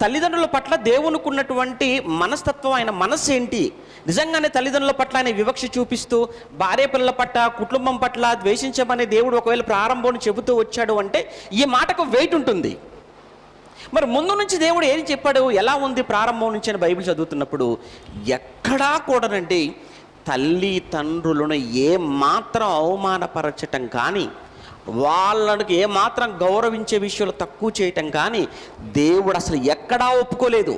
తల్లిదండ్రుల పట్ల దేవునికి ఉన్నటువంటి మనస్తత్వం, ఆయన మనస్సు ఏంటి, నిజంగానే తల్లిదండ్రుల పట్ల ఆయన వివక్ష చూపిస్తూ భార్య పిల్లల పట్ల కుటుంబం పట్ల ద్వేషించమని దేవుడు ఒకవేళ ప్రారంభం చెబుతూ వచ్చాడు అంటే ఈ మాటకు వెయిట్ ఉంటుంది. మరి ముందు నుంచి దేవుడు ఏం చెప్పాడు, ఎలా ఉంది ప్రారంభం నుంచి అని బైబిల్ చదువుతున్నప్పుడు ఎక్కడా కూడానండి తల్లి తండ్రులను ఏమాత్రం అవమానపరచటం కానీ వాళ్ళకి ఏమాత్రం గౌరవించే విషయాలు తక్కువ చేయటం కానీ దేవుడు అసలు ఎక్కడా ఒప్పుకోలేదు.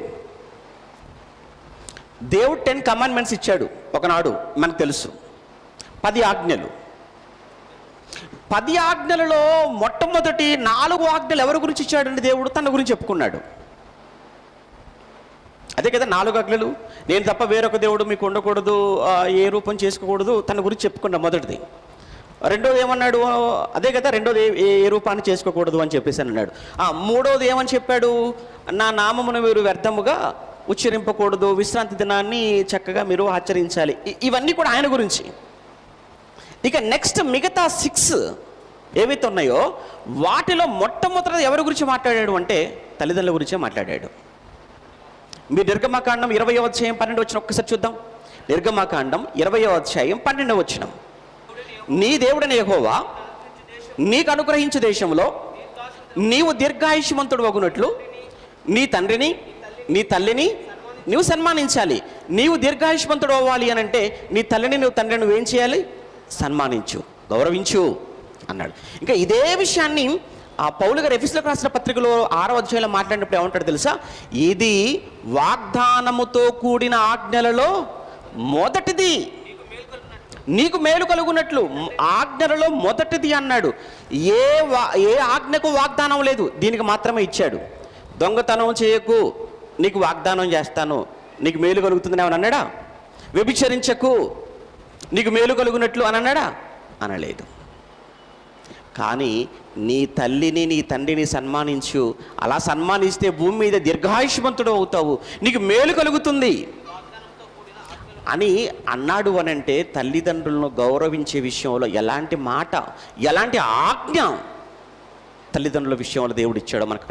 దేవుడు 10 కమాండ్మెంట్స్ ఇచ్చాడు ఒకనాడు, మనకు తెలుసు 10 ఆజ్ఞలు. 10 ఆజ్ఞలలో మొట్టమొదటి 4 ఆజ్ఞలు ఎవరి గురించి ఇచ్చాడండి? దేవుడు తన గురించి చెప్పుకున్నాడు. అదే కదా 4 ఆజ్ఞలు. నేను తప్ప వేరొక దేవుడు మీకు ఉండకూడదు, ఏ రూపం చేసుకోకూడదు, తన గురించి చెప్పుకున్నాడు మొదటిది. రెండోది ఏమన్నాడు? అదే కదా రెండోది ఏ రూపాన్ని చేసుకోకూడదు అని చెప్పేసి అన్నాడు. మూడోది ఏమని చెప్పాడు? నా నామమును మీరు వ్యర్థముగా ఉచ్చరింపకూడదు, విశ్రాంతి దినాన్ని చక్కగా మీరు ఆచరించాలి. ఇవన్నీ కూడా ఆయన గురించి. ఇక నెక్స్ట్ మిగతా 6 ఏవైతే ఉన్నాయో వాటిలో మొట్టమొదటి ఎవరి గురించి మాట్లాడాడు అంటే తల్లిదండ్రుల గురించే మాట్లాడాడు. మీరు నిర్గమకాండం 20వ అధ్యాయం 12వ వచనం ఒక్కసారి చూద్దాం. నిర్గమకాండం 20వ అధ్యాయం 12వ వచనం. నీ దేవుడైన యెహోవా నీకు అనుగ్రహించే దేశంలో నీవు దీర్ఘాయుష్మంతుడు అగునట్లు నీ తండ్రిని నీ తల్లిని నువ్వు సన్మానించాలి. నీవు దీర్ఘాయుష్మంతుడు అవ్వాలి అని అంటే నీ తల్లిని నువ్వు తండ్రిని నువ్వేం చేయాలి? సన్మానించు, గౌరవించు అన్నాడు. ఇంకా ఇదే విషయాన్ని ఆ పౌలు గారు ఎఫెసీయులకు రాసిన పత్రికలో 6వ అధ్యాయంలో మాట్లాడినప్పుడు ఏమంటాడు తెలుసా? ఇది వాగ్దానముతో కూడిన ఆజ్ఞలలో మొదటిది, నీకు మేలు కలుగునట్లు ఆజ్ఞలలో మొదటిది అన్నాడు. ఏ ఆజ్ఞకు వాగ్దానం లేదు, దీనికి మాత్రమే ఇచ్చాడు. దొంగతనం చేయకు, నీకు వాగ్దానం చేస్తాను, నీకు మేలు కలుగుతుందని ఏమని అన్నాడా? వ్యభిచరించకు, నీకు మేలు కలుగునట్లు అని అన్నాడా? అనలేదు. కానీ నీ తల్లిని నీ తండ్రిని సన్మానించు, అలా సన్మానిస్తే భూమి మీద దీర్ఘాయుష్మంతుడు అవుతావు, నీకు మేలు కలుగుతుంది అని అన్నాడు. అని అంటే తల్లిదండ్రులను గౌరవించే విషయంలో ఎలాంటి మాట, ఎలాంటి ఆజ్ఞ తల్లిదండ్రుల విషయంలో దేవుడు ఇచ్చాడో మనకు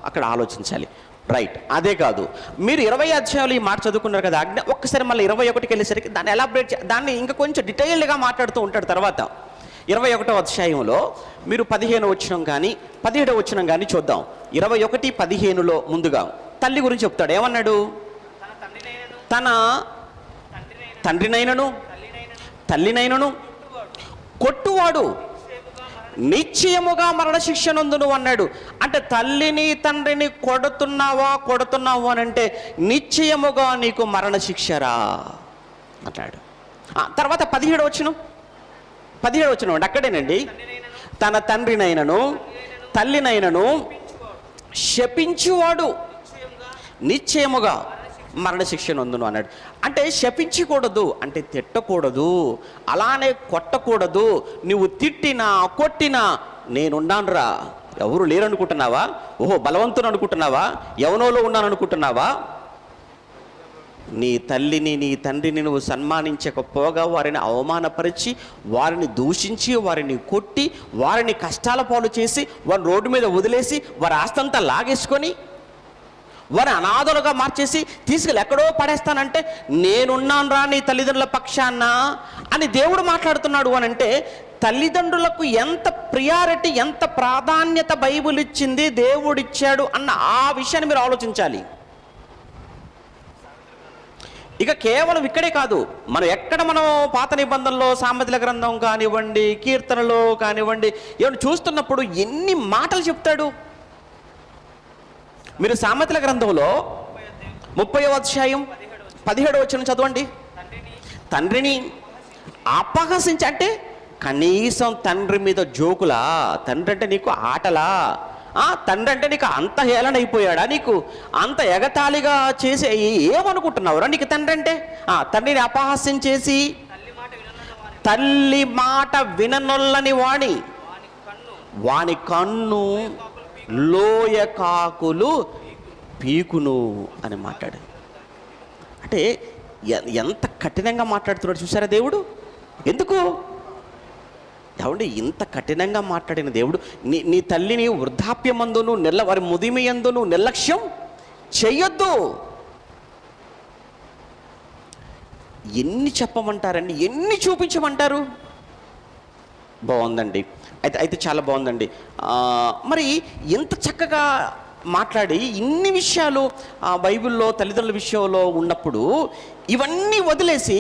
అక్కడ ఆలోచించాలి. రైట్. అదే కాదు, మీరు 20 అధ్యాయాలు ఈ మాట చదువుకున్నారు కదా ఒక్కసారి మళ్ళీ 21కి వెళ్ళేసరికి దాన్ని ఎలాబరేట్ దాన్ని ఇంకా కొంచెం డీటెయిల్డ్గా మాట్లాడుతూ ఉంటాడు. తర్వాత 21వ అధ్యాయంలో మీరు 15వ వచనం కానీ 17వ వచనం కానీ చూద్దాం. 21:15లో ముందుగా తల్లి గురించి చెప్తాడు. ఏమన్నాడు? తన తండ్రినైనను తల్లినైనను కొట్టువాడు నిశ్చయముగా మరణశిక్ష నందును అన్నాడు. అంటే తల్లిని తండ్రిని కొడుతున్నావు అని అంటే నిశ్చయముగా నీకు మరణశిక్షరా అన్నాడు. తర్వాత 17వ వచనం అండి, అక్కడేనండి. తన తండ్రినైనను తల్లినైనను శపించువాడు నిశ్చయముగా మరణశిక్ష నందును అన్నాడు. అంటే శపించకూడదు, అంటే తిట్టకూడదు, అలానే కొట్టకూడదు. నువ్వు తిట్టినా కొట్టినా నేనున్నానురా, ఎవరు లేరనుకుంటున్నావా? ఓహో బలవంతుని అనుకుంటున్నావా? యవనంలో ఉన్నాను అనుకుంటున్నావా? నీ తల్లిని నీ తండ్రిని నువ్వు సన్మానించకపోగా వారిని అవమానపరిచి, వారిని దూషించి, వారిని కొట్టి, వారిని కష్టాల పాలు చేసి, వారిని రోడ్డు మీద వదిలేసి, వారి ఆస్తంతా లాగేసుకొని, వారిని అనాథలుగా మార్చేసి తీసుకెళ్ళి ఎక్కడో పడేస్తానంటే నేనున్నాను రా నీ తల్లిదండ్రుల పక్షాన అని దేవుడు మాట్లాడుతున్నాడు. అని అంటే తల్లిదండ్రులకు ఎంత ప్రియారిటీ, ఎంత ప్రాధాన్యత బైబిల్ ఇచ్చింది, దేవుడిచ్చాడు అన్న ఆ విషయాన్ని మీరు ఆలోచించాలి. ఇక కేవలం ఇక్కడే కాదు, మనం పాత నిబంధనలో సామెతల గ్రంథం కానివ్వండి, కీర్తనలో కానివ్వండి, ఏమైనా చూస్తున్నప్పుడు ఎన్ని మాటలు చెప్తాడు. మీరు సామెతల గ్రంథంలో 30వ అధ్యాయం 17వ వచనం చదవండి. తండ్రిని అపహసించి, అంటే కనీసం తండ్రి మీద జోకులా? తండ్రి అంటే నీకు ఆటలా? తండ్రి అంటే నీకు అంత హేళన అయిపోయాడా? నీకు అంత ఎగతాళిగా చేసి ఏమనుకుంటున్నావురా నీకు తండ్రి అంటే? తండ్రిని అపహాస్యం చేసి తల్లి మాట విననొల్లని వాని కన్ను లోయ కాకులు పీకును అని మాట్లాడు. అంటే ఎంత కఠినంగా మాట్లాడుతున్నాడు చూసారా దేవుడు? ఎందుకు ఏమండి ఇంత కఠినంగా మాట్లాడిన దేవుడు? నీ తల్లిని వృద్ధాప్యమందును వారి ముదిమియందును నిర్లక్ష్యం చెయ్యొద్దు. ఎన్ని చెప్పమంటారండి, ఎన్ని చూపించమంటారు? బాగుందండి. అయితే చాలా బాగుందండి. మరి ఇంత చక్కగా మాట్లాడి ఇన్ని విషయాలు బైబిల్లో తల్లిదండ్రుల విషయంలో ఉన్నప్పుడు ఇవన్నీ వదిలేసి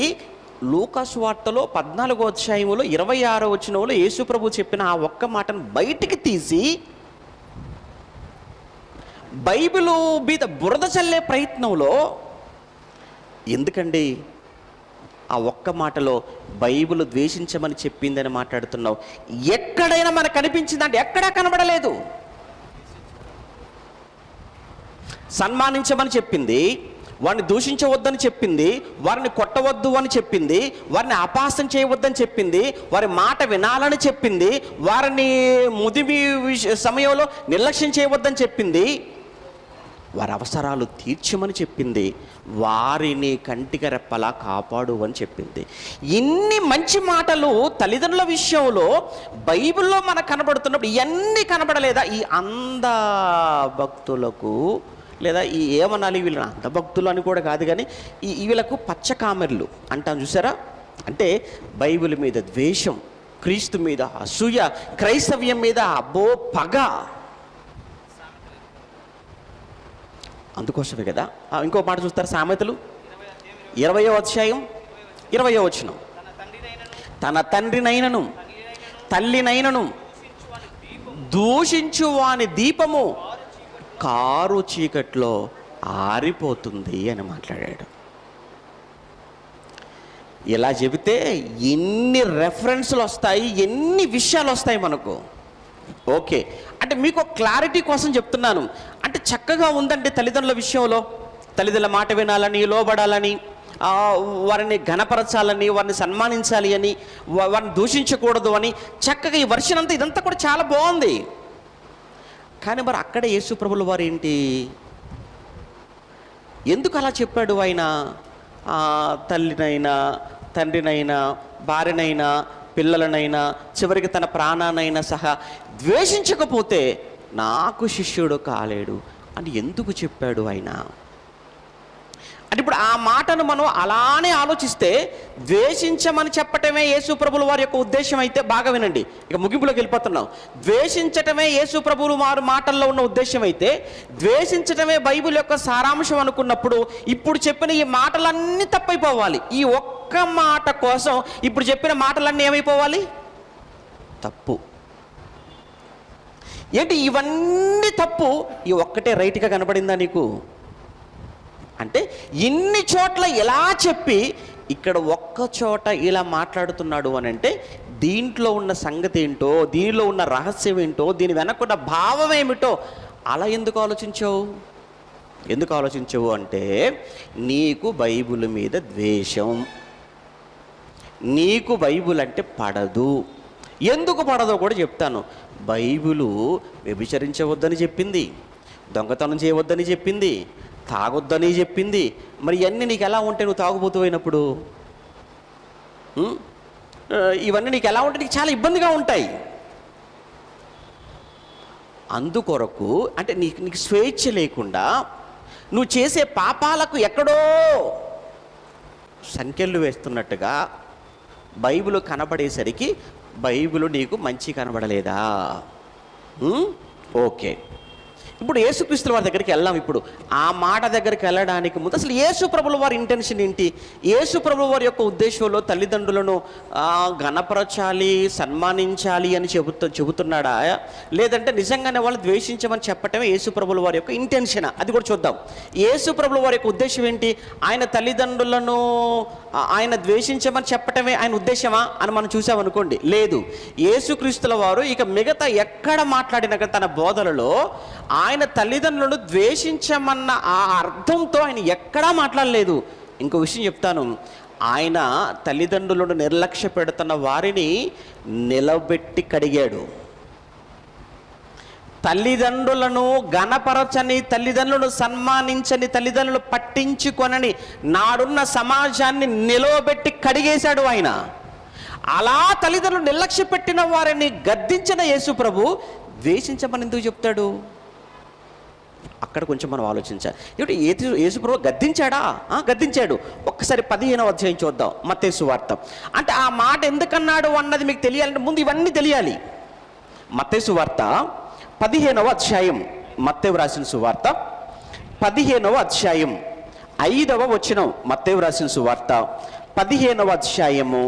లూకాసు వార్తలో 14వ అధ్యాయంలో 26వ వచనంలో యేసు ప్రభు చెప్పిన ఆ ఒక్క మాటను బయటికి తీసి బైబిలు మీద బురద చల్లే ప్రయత్నంలో, ఎందుకండి ఆ ఒక్క మాటలో బైబిల్ ద్వేషించమని చెప్పిందని మాట్లాడుతున్నావు? ఎక్కడైనా మనకు కనిపించిందంటే ఎక్కడా కనబడలేదు. సన్మానించమని చెప్పింది, వారిని దూషించవద్దని చెప్పింది, వారిని కొట్టవద్దు అని చెప్పింది, వారిని అపహాస్యం చేయవద్దని చెప్పింది, వారి మాట వినాలని చెప్పింది, వారిని ముదిమి సమయంలో నిర్లక్ష్యం చేయవద్దని చెప్పింది, వారి అవసరాలు తీర్చమని చెప్పింది, వారిని కంటికి రెప్పలా కాపాడు అని చెప్పింది. ఇన్ని మంచి మాటలు తల్లిదండ్రుల విషయంలో బైబిల్లో మనకు కనబడుతున్నప్పుడు ఇవన్నీ కనబడలేదా ఈ అంధ భక్తులకు? లేదా ఈ ఏమనాలి, వీళ్ళని అంధ భక్తులు అని కూడా కాదు, కానీ వీళ్ళకు పచ్చకామెర్లు అంటాం చూసారా? అంటే బైబిల్ మీద ద్వేషం, క్రీస్తు మీద అసూయ, క్రైస్తవ్యం మీద అబ్బో పగ. అందుకోసమే కదా ఇంకో మాట చూస్తారు, సామెతలు 20వ అధ్యాయం 20వ వచనం. తన తండ్రినైనను తల్లినైనను దూషించు వాని దీపము కారు చీకట్లో ఆరిపోతుంది అని మాట్లాడాడు. ఇలా చెబితే ఎన్ని రెఫరెన్స్లు వస్తాయి, ఎన్ని విషయాలు వస్తాయి మనకు. ఓకే, అంటే మీకు క్లారిటీ కోసం చెప్తున్నాను. అంటే చక్కగా ఉందండి తల్లిదండ్రుల విషయంలో, తల్లిదండ్రుల మాట వినాలని, లోబడాలని, వారిని ఘనపరచాలని, వారిని సన్మానించాలి అని, వారిని దూషించకూడదు అని చక్కగా ఈ వర్షన్ అంతా ఇదంతా కూడా చాలా బాగుంది. కానీ మరి అక్కడ యేసు ప్రభుల వారు ఏంటి, ఎందుకు అలా చెప్పాడు? ఆయన తల్లినైనా తండ్రినైనా భార్యనైనా పిల్లలనైనా చివరికి తన ప్రాణానైనా సహా ద్వేషించకపోతే నాకు శిష్యుడు కాలేడు అని ఎందుకు చెప్పాడు ఆయన? అంటే ఇప్పుడు ఆ మాటను మనం అలానే ఆలోచిస్తే ద్వేషించమని చెప్పటమే యేసు ప్రభుల వారి యొక్క ఉద్దేశం అయితే, బాగా వినండి, ఇక ముగింపులోకి వెళ్ళిపోతున్నాం. ద్వేషించటమే యేసు ప్రభుల వారి మాటల్లో ఉన్న ఉద్దేశం అయితే, ద్వేషించటమే బైబిల్ యొక్క సారాంశం అనుకున్నప్పుడు ఇప్పుడు చెప్పిన ఈ మాటలన్నీ తప్పైపోవాలి. ఈ ఒక్క మాట కోసం ఇప్పుడు చెప్పిన మాటలన్నీ ఏమైపోవాలి? తప్పు. ఏంటి ఇవన్నీ తప్పు, ఈ ఒక్కటే రైట్గా కనపడిందా నీకు? అంటే ఇన్ని చోట్ల ఇలా చెప్పి ఇక్కడ ఒక్క చోట ఇలా మాట్లాడుతున్నాడు అని అంటే దీంట్లో ఉన్న సంగతి ఏంటో, దీనిలో ఉన్న రహస్యం ఏంటో, దీని వెనకున్న భావం ఏమిటో అలా ఎందుకు ఆలోచించవు అంటే నీకు బైబిల్ మీద ద్వేషం, నీకు బైబిల్ అంటే పడదు. ఎందుకు పడదో కూడా చెప్తాను. బైబిలు వ్యభిచరించవద్దని చెప్పింది, దొంగతనం చేయవద్దని చెప్పింది, తాగొద్దని చెప్పింది. మరి ఇవన్నీ నీకు ఎలా ఉంటే నువ్వు తాగుబోతూ అయినప్పుడు? ఇవన్నీ నీకు ఎలా ఉంటే నీకు చాలా ఇబ్బందిగా ఉంటాయి. అందుకొరకు అంటే నీకు స్వేచ్ఛ లేకుండా నువ్వు చేసే పాపాలకు ఎక్కడో సంఖ్యలు వేస్తున్నట్టుగా బైబిల్ కనబడేసరికి బైబిల్ నీకు మంచి కనబడలేదా? ఓకే, ఇప్పుడు యేసుక్రీస్తుల వారి దగ్గరికి వెళ్దాం. ఇప్పుడు ఆ మాట దగ్గరికి వెళ్ళడానికి ముందు అసలు యేసు ప్రభుల వారి ఇంటెన్షన్ ఏంటి? యేసు ప్రభుల వారి యొక్క ఉద్దేశంలో తల్లిదండ్రులను ఘనపరచాలి, సన్మానించాలి అని చెబుతున్నాడా, లేదంటే నిజంగానే వాళ్ళు ద్వేషించమని చెప్పటమే యేసు ప్రభుల వారి యొక్క ఇంటెన్షన్? అది కూడా చూద్దాం. యేసు ప్రభుల వారి యొక్క ఉద్దేశం ఏంటి? ఆయన తల్లిదండ్రులను ఆయన ద్వేషించమని చెప్పటమే ఆయన ఉద్దేశమా అని మనం చూసామనుకోండి, లేదు. యేసుక్రీస్తుల వారు ఇక మిగతా ఎక్కడ మాట్లాడిన తన బోధనలో ఆయన తల్లిదండ్రులను ద్వేషించమన్న ఆ అర్థంతో ఆయన ఎక్కడా మాట్లాడలేదు. ఇంకో విషయం చెప్తాను, ఆయన తల్లిదండ్రులను నిర్లక్ష్య పెడుతున్న వారిని నిలబెట్టి కడిగాడు. తల్లిదండ్రులను ఘనపరచని, తల్లిదండ్రులను సన్మానించని, తల్లిదండ్రులు పట్టించుకొనని నాడున్న సమాజాన్ని నిలవబెట్టి కడిగేశాడు ఆయన. అలా తల్లిదండ్రులు నిర్లక్ష్య పెట్టిన వారిని గద్దించిన యేసు ప్రభు ద్వేషించమని ఎందుకు చెప్తాడు? అక్కడ కొంచెం మనం ఆలోచించాలి. ఏమిటి, యేసు ప్రభు గద్దించాడా? గద్దించాడు. ఒక్కసారి 15వ అధ్యాయం చూద్దాం, మత్తయి సువార్త. అంటే ఆ మాట ఎందుకన్నాడు అన్నది మీకు తెలియాలంటే ముందు ఇవన్నీ తెలియాలి. మత్తయి సువార్త 15వ అధ్యాయం, మత్తయి రాసిన సువార్త 15వ అధ్యాయం 5వ వచనం. మత్తయి రాసిన సువార్త 15వ అధ్యాయము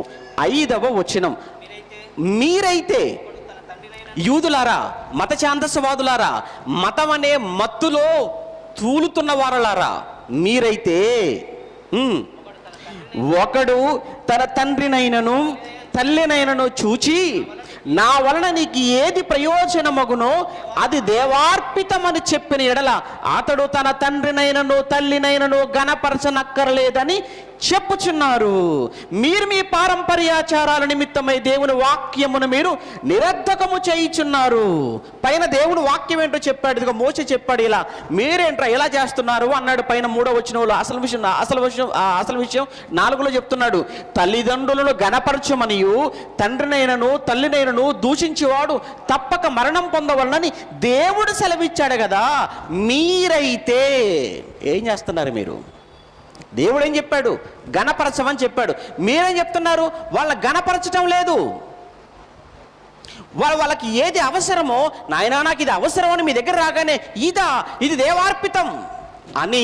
5వ వచనం. మీరైతే యూదులారా, మత ఛాందసవాదులారా, మతం అనే మత్తులో తూలుతున్న వారలారా, మీరైతే ఒకడు తన తండ్రినైనను తల్లినైనను చూచి నా వలన నీకు ఏది ప్రయోజనమగునో అది దేవార్పితమని చెప్పిన ఎడల అతడు తన తండ్రినైనను తల్లినైనను ఘనపరచనక్కర్లేదని చెప్పుచున్నారు. మీరు మీ పారంపర్యాచారాల నిమిత్తమై దేవుని వాక్యమును మీరు నిరర్ధకము చేయుచున్నారు. పైన దేవుని వాక్యం ఏంటో చెప్పాడు, ఇదిగో మోషే చెప్పాడు, ఇలా మీరేంట్రా ఇలా చేస్తున్నారు అన్నాడు. పైన 3వ వచనంలో అసలు విషయం 4లో చెప్తున్నాడు. తల్లిదండ్రులను ఘనపరచమనియు తండ్రినైనను తల్లినైనను దూషించేవాడు తప్పక మరణం పొందవలనని దేవుడు సెలవిచ్చాడు కదా. మీరైతే ఏం చేస్తున్నారు? మీరు దేవుడు ఏం చెప్పాడు? ఘనపరచమని చెప్పాడు. మీరేం చెప్తున్నారు? వాళ్ళ ఘనపరచటం లేదు. వాళ్ళకి ఏది అవసరమో, నాయనా నాకు ఇది అవసరం అని మీ దగ్గర రాగానే ఇది దేవార్పితం అని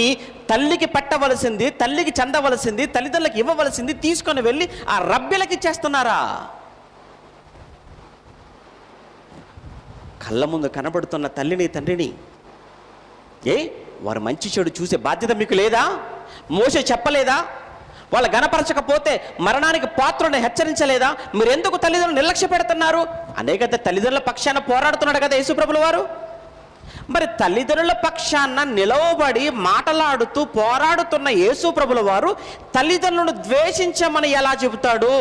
తల్లికి పెట్టవలసింది, తల్లికి చెందవలసింది, తల్లిదండ్రులకు ఇవ్వవలసింది తీసుకొని వెళ్ళి ఆ రబ్బెలకి ఇచ్చేస్తున్నారా? కళ్ళ ముందు కనబడుతున్న తల్లిని తండ్రిని వారు మంచి చెడు చూసే బాధ్యత మీకు లేదా? మోషే చెప్పలేదా? వాళ్ళ గణపరచకపోతే మరణానికి పాత్రను హెచ్చరించలేదా? మీరు ఎందుకు తల్లిదండ్రులు నిర్లక్ష్య పెడుతున్నారు? అనేక తల్లిదండ్రుల పక్షాన పోరాడుతున్నాడు కదా యేసుప్రభుల వారు. మరి తల్లిదండ్రుల పక్షాన నిలవబడి మాటలాడుతూ పోరాడుతున్న యేసుప్రభుల వారు తల్లిదండ్రులను ద్వేషించమని ఎలా చెబుతాడు?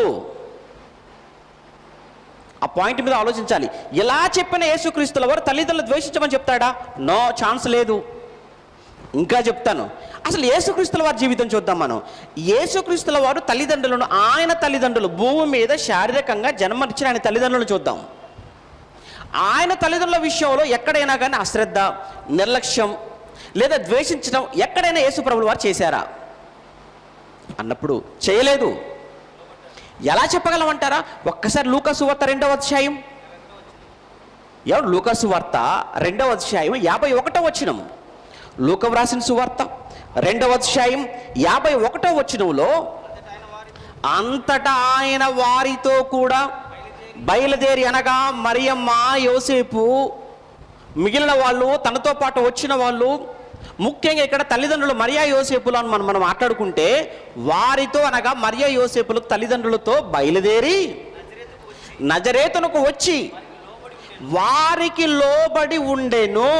ఆ పాయింట్ మీద ఆలోచించాలి. ఇలా చెప్పిన యేసుక్రీస్తుల వారు తల్లిదండ్రులు ద్వేషించమని చెప్తాడా? నో ఛాన్స్ లేదు. ఇంకా చెప్తాను, అసలు యేసుక్రీస్తుల వారి జీవితం చూద్దాం మనం. యేసుక్రీస్తుల వారు తల్లిదండ్రులను, ఆయన తల్లిదండ్రులు భూమి మీద శారీరకంగా జన్మనిచ్చిన ఆయన తల్లిదండ్రులను చూద్దాం. ఆయన తల్లిదండ్రుల విషయంలో ఎక్కడైనా కానీ అశ్రద్ధ, నిర్లక్ష్యం లేదా ద్వేషించడం ఎక్కడైనా యేసు ప్రభువుల వారు చేశారా? అన్నప్పుడు చేయలేదు. ఎలా చెప్పగలమంటారా? ఒక్కసారి లూకాసు వార్త 2వ అధ్యాయం, లూకాసు వార్త 2వ అధ్యాయం 51వ వచనం. లూకా వ్రాసిన సువార్త 2వ అధ్యాయం 51వ వచనంలో, అంతటా ఆయన వారితో కూడా బయలుదేరి, అనగా మరియమ్మ, యోసేపు, మిగిలిన వాళ్ళు, తనతో పాటు వచ్చిన వాళ్ళు, ముఖ్యంగా ఇక్కడ తల్లిదండ్రులు మరియా యోసేపులు అని మనం మాట్లాడుకుంటే, వారితో అనగా మరియా యోసేపులు తల్లిదండ్రులతో బయలుదేరి నజరేతునకు వచ్చి వారికి లోబడి ఉండెను.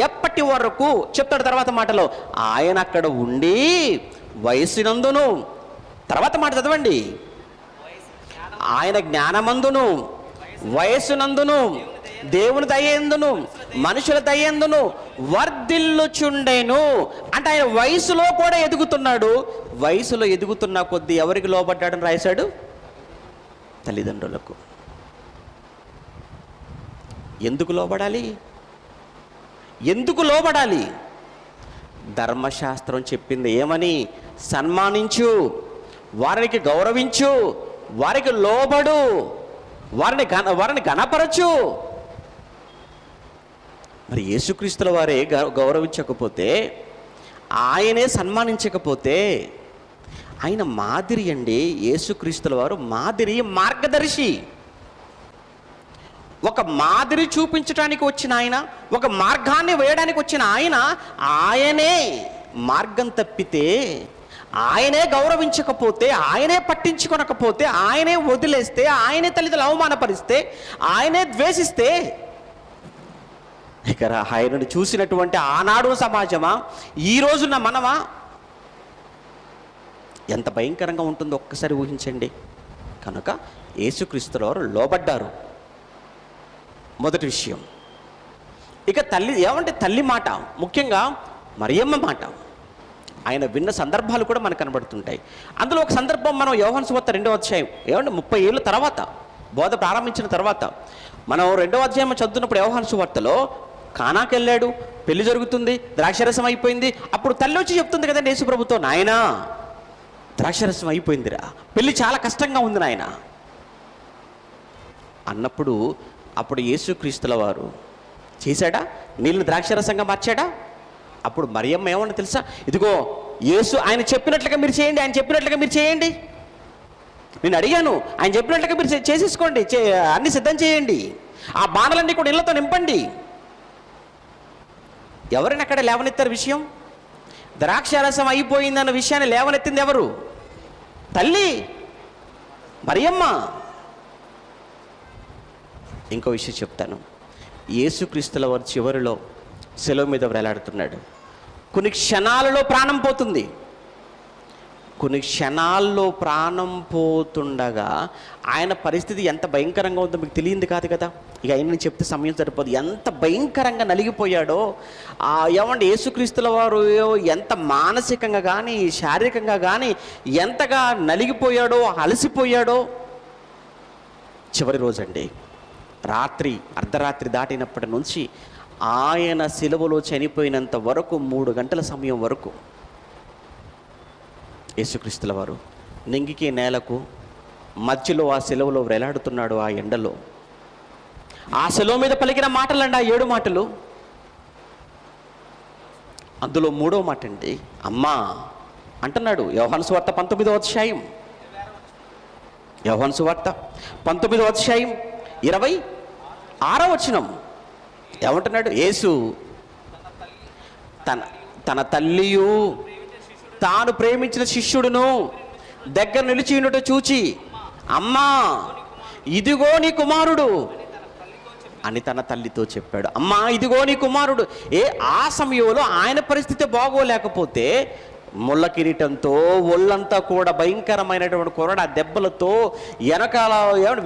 ఎప్పటి వరకు చెప్తాడు తర్వాత మాటలో, ఆయన అక్కడ ఉండి వయస్సునందును, తర్వాత మాట చదవండి, ఆయన జ్ఞానమందును వయస్సునందును దేవుని దయందును మనుషుల దయందును వర్ధిల్లుచుండెను. అంటే ఆయన వయసులో కూడా ఎదుగుతున్నాడు. వయసులో ఎదుగుతున్న కొద్దీ ఎవరికి లోబడ్డాడని రాశాడు? తల్లిదండ్రులకు. ఎందుకు లోబడాలి? ఎందుకు లోబడాలి? ధర్మశాస్త్రం చెప్పింది ఏమని? సన్మానించు, వారికి గౌరవించు, వారికి లోబడు, వారిని గణపరచు. మరి యేసుక్రీస్తుల వారే గౌరవించకపోతే, ఆయనే సన్మానించకపోతే, ఆయన మాదిరి అండి. యేసుక్రీస్తుల వారు మాదిరి, మార్గదర్శి. ఒక మాదిరి చూపించడానికి వచ్చిన ఆయన, ఒక మార్గాన్ని వేయడానికి వచ్చిన ఆయన, ఆయనే మార్గం తప్పితే, ఆయనే గౌరవించకపోతే, ఆయనే పట్టించుకొనకపోతే, ఆయనే వదిలేస్తే, ఆయనే తల్లిదండ్రులు అవమానపరిస్తే, ఆయనే ద్వేషిస్తే, ఇక ఆయనను చూసినటువంటి ఆనాడు సమాజమా, ఈ రోజున మనమా, ఎంత భయంకరంగా ఉంటుందో ఒక్కసారి ఊహించండి. కనుక యేసుక్రీస్తుల వారు లోబడ్డారు. మొదటి విషయం. ఇక తల్లి మాట, ముఖ్యంగా మరియమ్మ మాట ఆయన విన్న సందర్భాలు కూడా మనకు కనబడుతుంటాయి. అందులో ఒక సందర్భం మనం యోహాను సువార్త 2వ అధ్యాయం, 30 ఏళ్ళ తర్వాత, బోధ ప్రారంభించిన తర్వాత, మనం 2వ అధ్యాయం చదువుతున్నప్పుడు యోహాను సువార్తలో కానాకి వెళ్ళాడు, పెళ్లి జరుగుతుంది, ద్రాక్షరసం అయిపోయింది. అప్పుడు తల్లి వచ్చి చెప్తుంది కదండి యేసు ప్రభుతో, నాయనా ద్రాక్షరసం అయిపోయిందిరా, పెళ్లి చాలా కష్టంగా ఉంది నాయన అన్నప్పుడు, అప్పుడు యేసుక్రీస్తుల వారు చేశాడా? నీళ్ళని ద్రాక్షరసంగా మార్చాడా? అప్పుడు మరియమ్మ ఏమన్నా తెలుసా? ఇదిగో యేసు ఆయన చెప్పినట్లుగా మీరు చేయండి, ఆయన చెప్పినట్లుగా మీరు చేయండి. నేను అడిగాను, ఆయన చెప్పినట్లుగా మీరు చేసేసుకోండి, అన్ని సిద్ధం చేయండి, ఆ బాణలన్నీ కూడా ఇళ్లతో నింపండి. ఎవరైనా అక్కడ లేవనెత్తారు విషయం? ద్రాక్షారసం అయిపోయిందన్న విషయాన్ని లేవనెత్తింది ఎవరు? తల్లి మరియమ్మ. ఇంకో విషయం చెప్తాను. యేసుక్రీస్తుల వారు చివరిలో సెలవు మీద వేలాడుతున్నాడు. కొన్ని క్షణాలలో ప్రాణం పోతుంది. కొన్ని క్షణాల్లో ప్రాణం పోతుండగా ఆయన పరిస్థితి ఎంత భయంకరంగా ఉందో మీకు తెలియంది కాదు కదా. ఇక ఆయన చెప్తే సమయం సరిపోదు. ఎంత భయంకరంగా నలిగిపోయాడో ఏమంటే యేసుక్రీస్తుల వారు ఎంత మానసికంగా కానీ శారీరకంగా కానీ ఎంతగా నలిగిపోయాడో, అలసిపోయాడో. చివరి రోజండి, రాత్రి అర్ధరాత్రి దాటినప్పటి నుంచి ఆయన సిలువలో చనిపోయినంత వరకు 3 గంటల సమయం వరకు యేసుక్రీస్తుల వారు నింగికి నేలకు మధ్యలో ఆ సిలువలో వేలాడుతున్నాడు. ఆ ఎండలో ఆ సిలువ మీద పలికిన మాటలండి, ఆ 7 మాటలు. అందులో 3వ మాట అండి, అమ్మా అంటున్నాడు. యోహాను సువార్త 19వ అధ్యాయం, యోహాను సువార్త 19వ అధ్యాయం 26వ వచనం ఏమంటున్నాడు? యేసు తన తల్లియు తాను ప్రేమించిన శిష్యుడును దగ్గర నిలిచి ఉండట చూచి, అమ్మా ఇదిగో నీ కుమారుడు అని తన తల్లితో చెప్పాడు. అమ్మా ఇదిగో నీ కుమారుడు. ఆ సమయంలో ఆయన పరిస్థితి బాగోలేకపోతే ముళ్ళ కిరీటంతో ఒళ్ళంతా కూడా భయంకరమైనటువంటి కొరడా దెబ్బలతో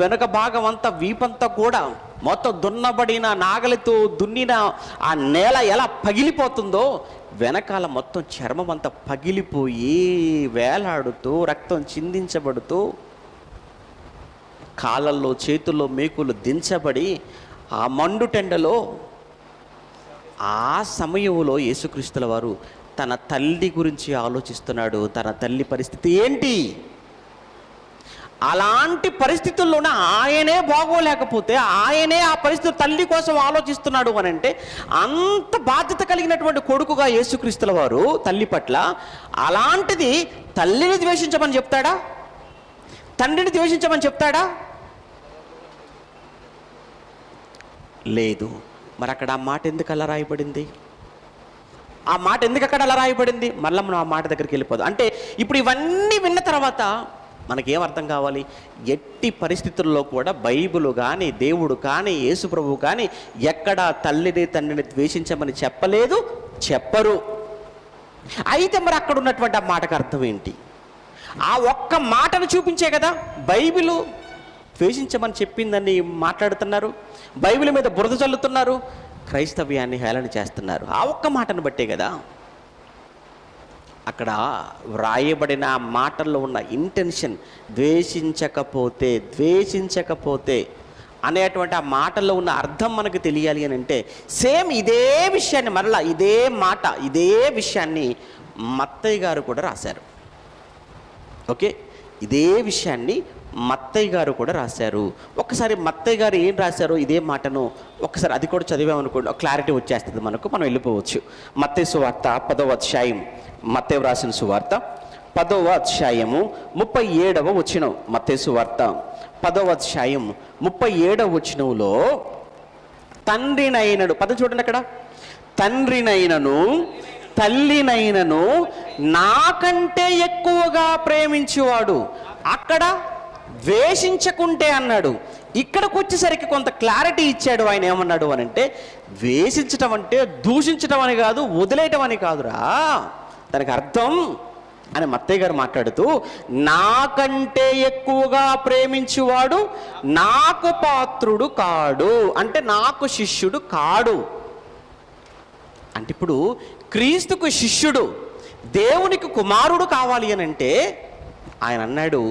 వెనక భాగం అంతా వీపంతా కూడా మొత్తం దున్నబడిన నాగలితో దున్నిన ఆ నేల ఎలా పగిలిపోతుందో వెనకాల మొత్తం చర్మం అంతా పగిలిపోయి వేలాడుతూ రక్తం చిందించబడుతూ కాళ్ళల్లో చేతుల్లో మేకులు దించబడి ఆ మండుటెండలో ఆ సమయంలో యేసుక్రీస్తుల వారు తన తల్లి గురించి ఆలోచిస్తున్నాడు. తన తల్లి పరిస్థితి ఏంటి? అలాంటి పరిస్థితుల్లోనే ఆయనే బాగోలేకపోతే ఆయనే ఆ పరిస్థితి తల్లి కోసం ఆలోచిస్తున్నాడు అని అంటే, అంత బాధ్యత కలిగినటువంటి కొడుకుగా యేసుక్రీస్తుల వారు తల్లి పట్ల, అలాంటిది తల్లిని ద్వేషించమని చెప్తాడా? తండ్రిని ద్వేషించమని చెప్తాడా? లేదు. మరి అక్కడ ఆ మాట ఎందుకు అలా రాయబడింది? ఆ మాట ఎందుకు అక్కడ అలా రాయబడింది? మళ్ళీ మనం ఆ మాట దగ్గరికి వెళ్ళిపోదాం. అంటే ఇప్పుడు ఇవన్నీ విన్న తర్వాత మనకేం అర్థం కావాలి? ఎట్టి పరిస్థితుల్లో కూడా బైబిల్ కానీ, దేవుడు కానీ, యేసు ప్రభువు కానీ ఎక్కడా తల్లిని తండ్రిని ద్వేషించమని చెప్పలేదు, చెప్పరు. అయితే మరి అక్కడ ఉన్నటువంటి ఆ మాటకు అర్థం ఏంటి? ఆ ఒక్క మాటను చూపించే కదా బైబిల్ ద్వేషించమని చెప్పిందని మాట్లాడుతున్నారు, బైబిల్ మీద బురద చల్లుతున్నారు, క్రైస్తవ్యాన్ని హేళన చేస్తున్నారు. ఆ ఒక్క మాటను బట్టే కదా. అక్కడ వ్రాయబడిన ఆ మాటల్లో ఉన్న ఇంటెన్షన్, ద్వేషించకపోతే అనేటువంటి ఆ మాటల్లో ఉన్న అర్థం మనకు తెలియాలి అని అంటే, సేమ్ ఇదే విషయాన్ని మరలా ఇదే విషయాన్ని మత్తయ్య గారు కూడా రాశారు. ఓకే, ఇదే విషయాన్ని మత్తయ్య గారు కూడా రాశారు. ఒకసారి మత్తయ్య గారు ఏం రాశారో ఇదే మాటను ఒకసారి అది కూడా చదివామనుకోండి, క్లారిటీ వచ్చేస్తుంది మనకు, మనం వెళ్ళిపోవచ్చు. మత్తయి సువార్త 10వ అధ్యాయం, మత్తయి వ్రాసిన సువార్త 10వ అధ్యాయము 37వ వచనం. మత్తయి సువార్త 10వ అధ్యాయం 37వ వచనంలో తండ్రినైనను, పదం చూడండి అక్కడ, తండ్రినైనను తల్లినైనను నాకంటే ఎక్కువగా ప్రేమించేవాడు. అక్కడ ద్వేషించకుంటే అన్నాడు, ఇక్కడికి వచ్చేసరికి కొంత క్లారిటీ ఇచ్చాడు. ఆయన ఏమన్నాడు అని అంటే, ద్వేషించటం అంటే దూషించటం అని కాదు, వదిలేయటం అని కాదురా, దానికి అర్థం అని మత్తయ్య గారు మాట్లాడుతూ, నాకంటే ఎక్కువగా ప్రేమించువాడు నాకు పాత్రుడు కాడు, అంటే నాకు శిష్యుడు కాడు. అంటే ఇప్పుడు క్రీస్తుకు శిష్యుడు, దేవునికి కుమారుడు కావాలి అని అంటే ఆయన అన్నాడు,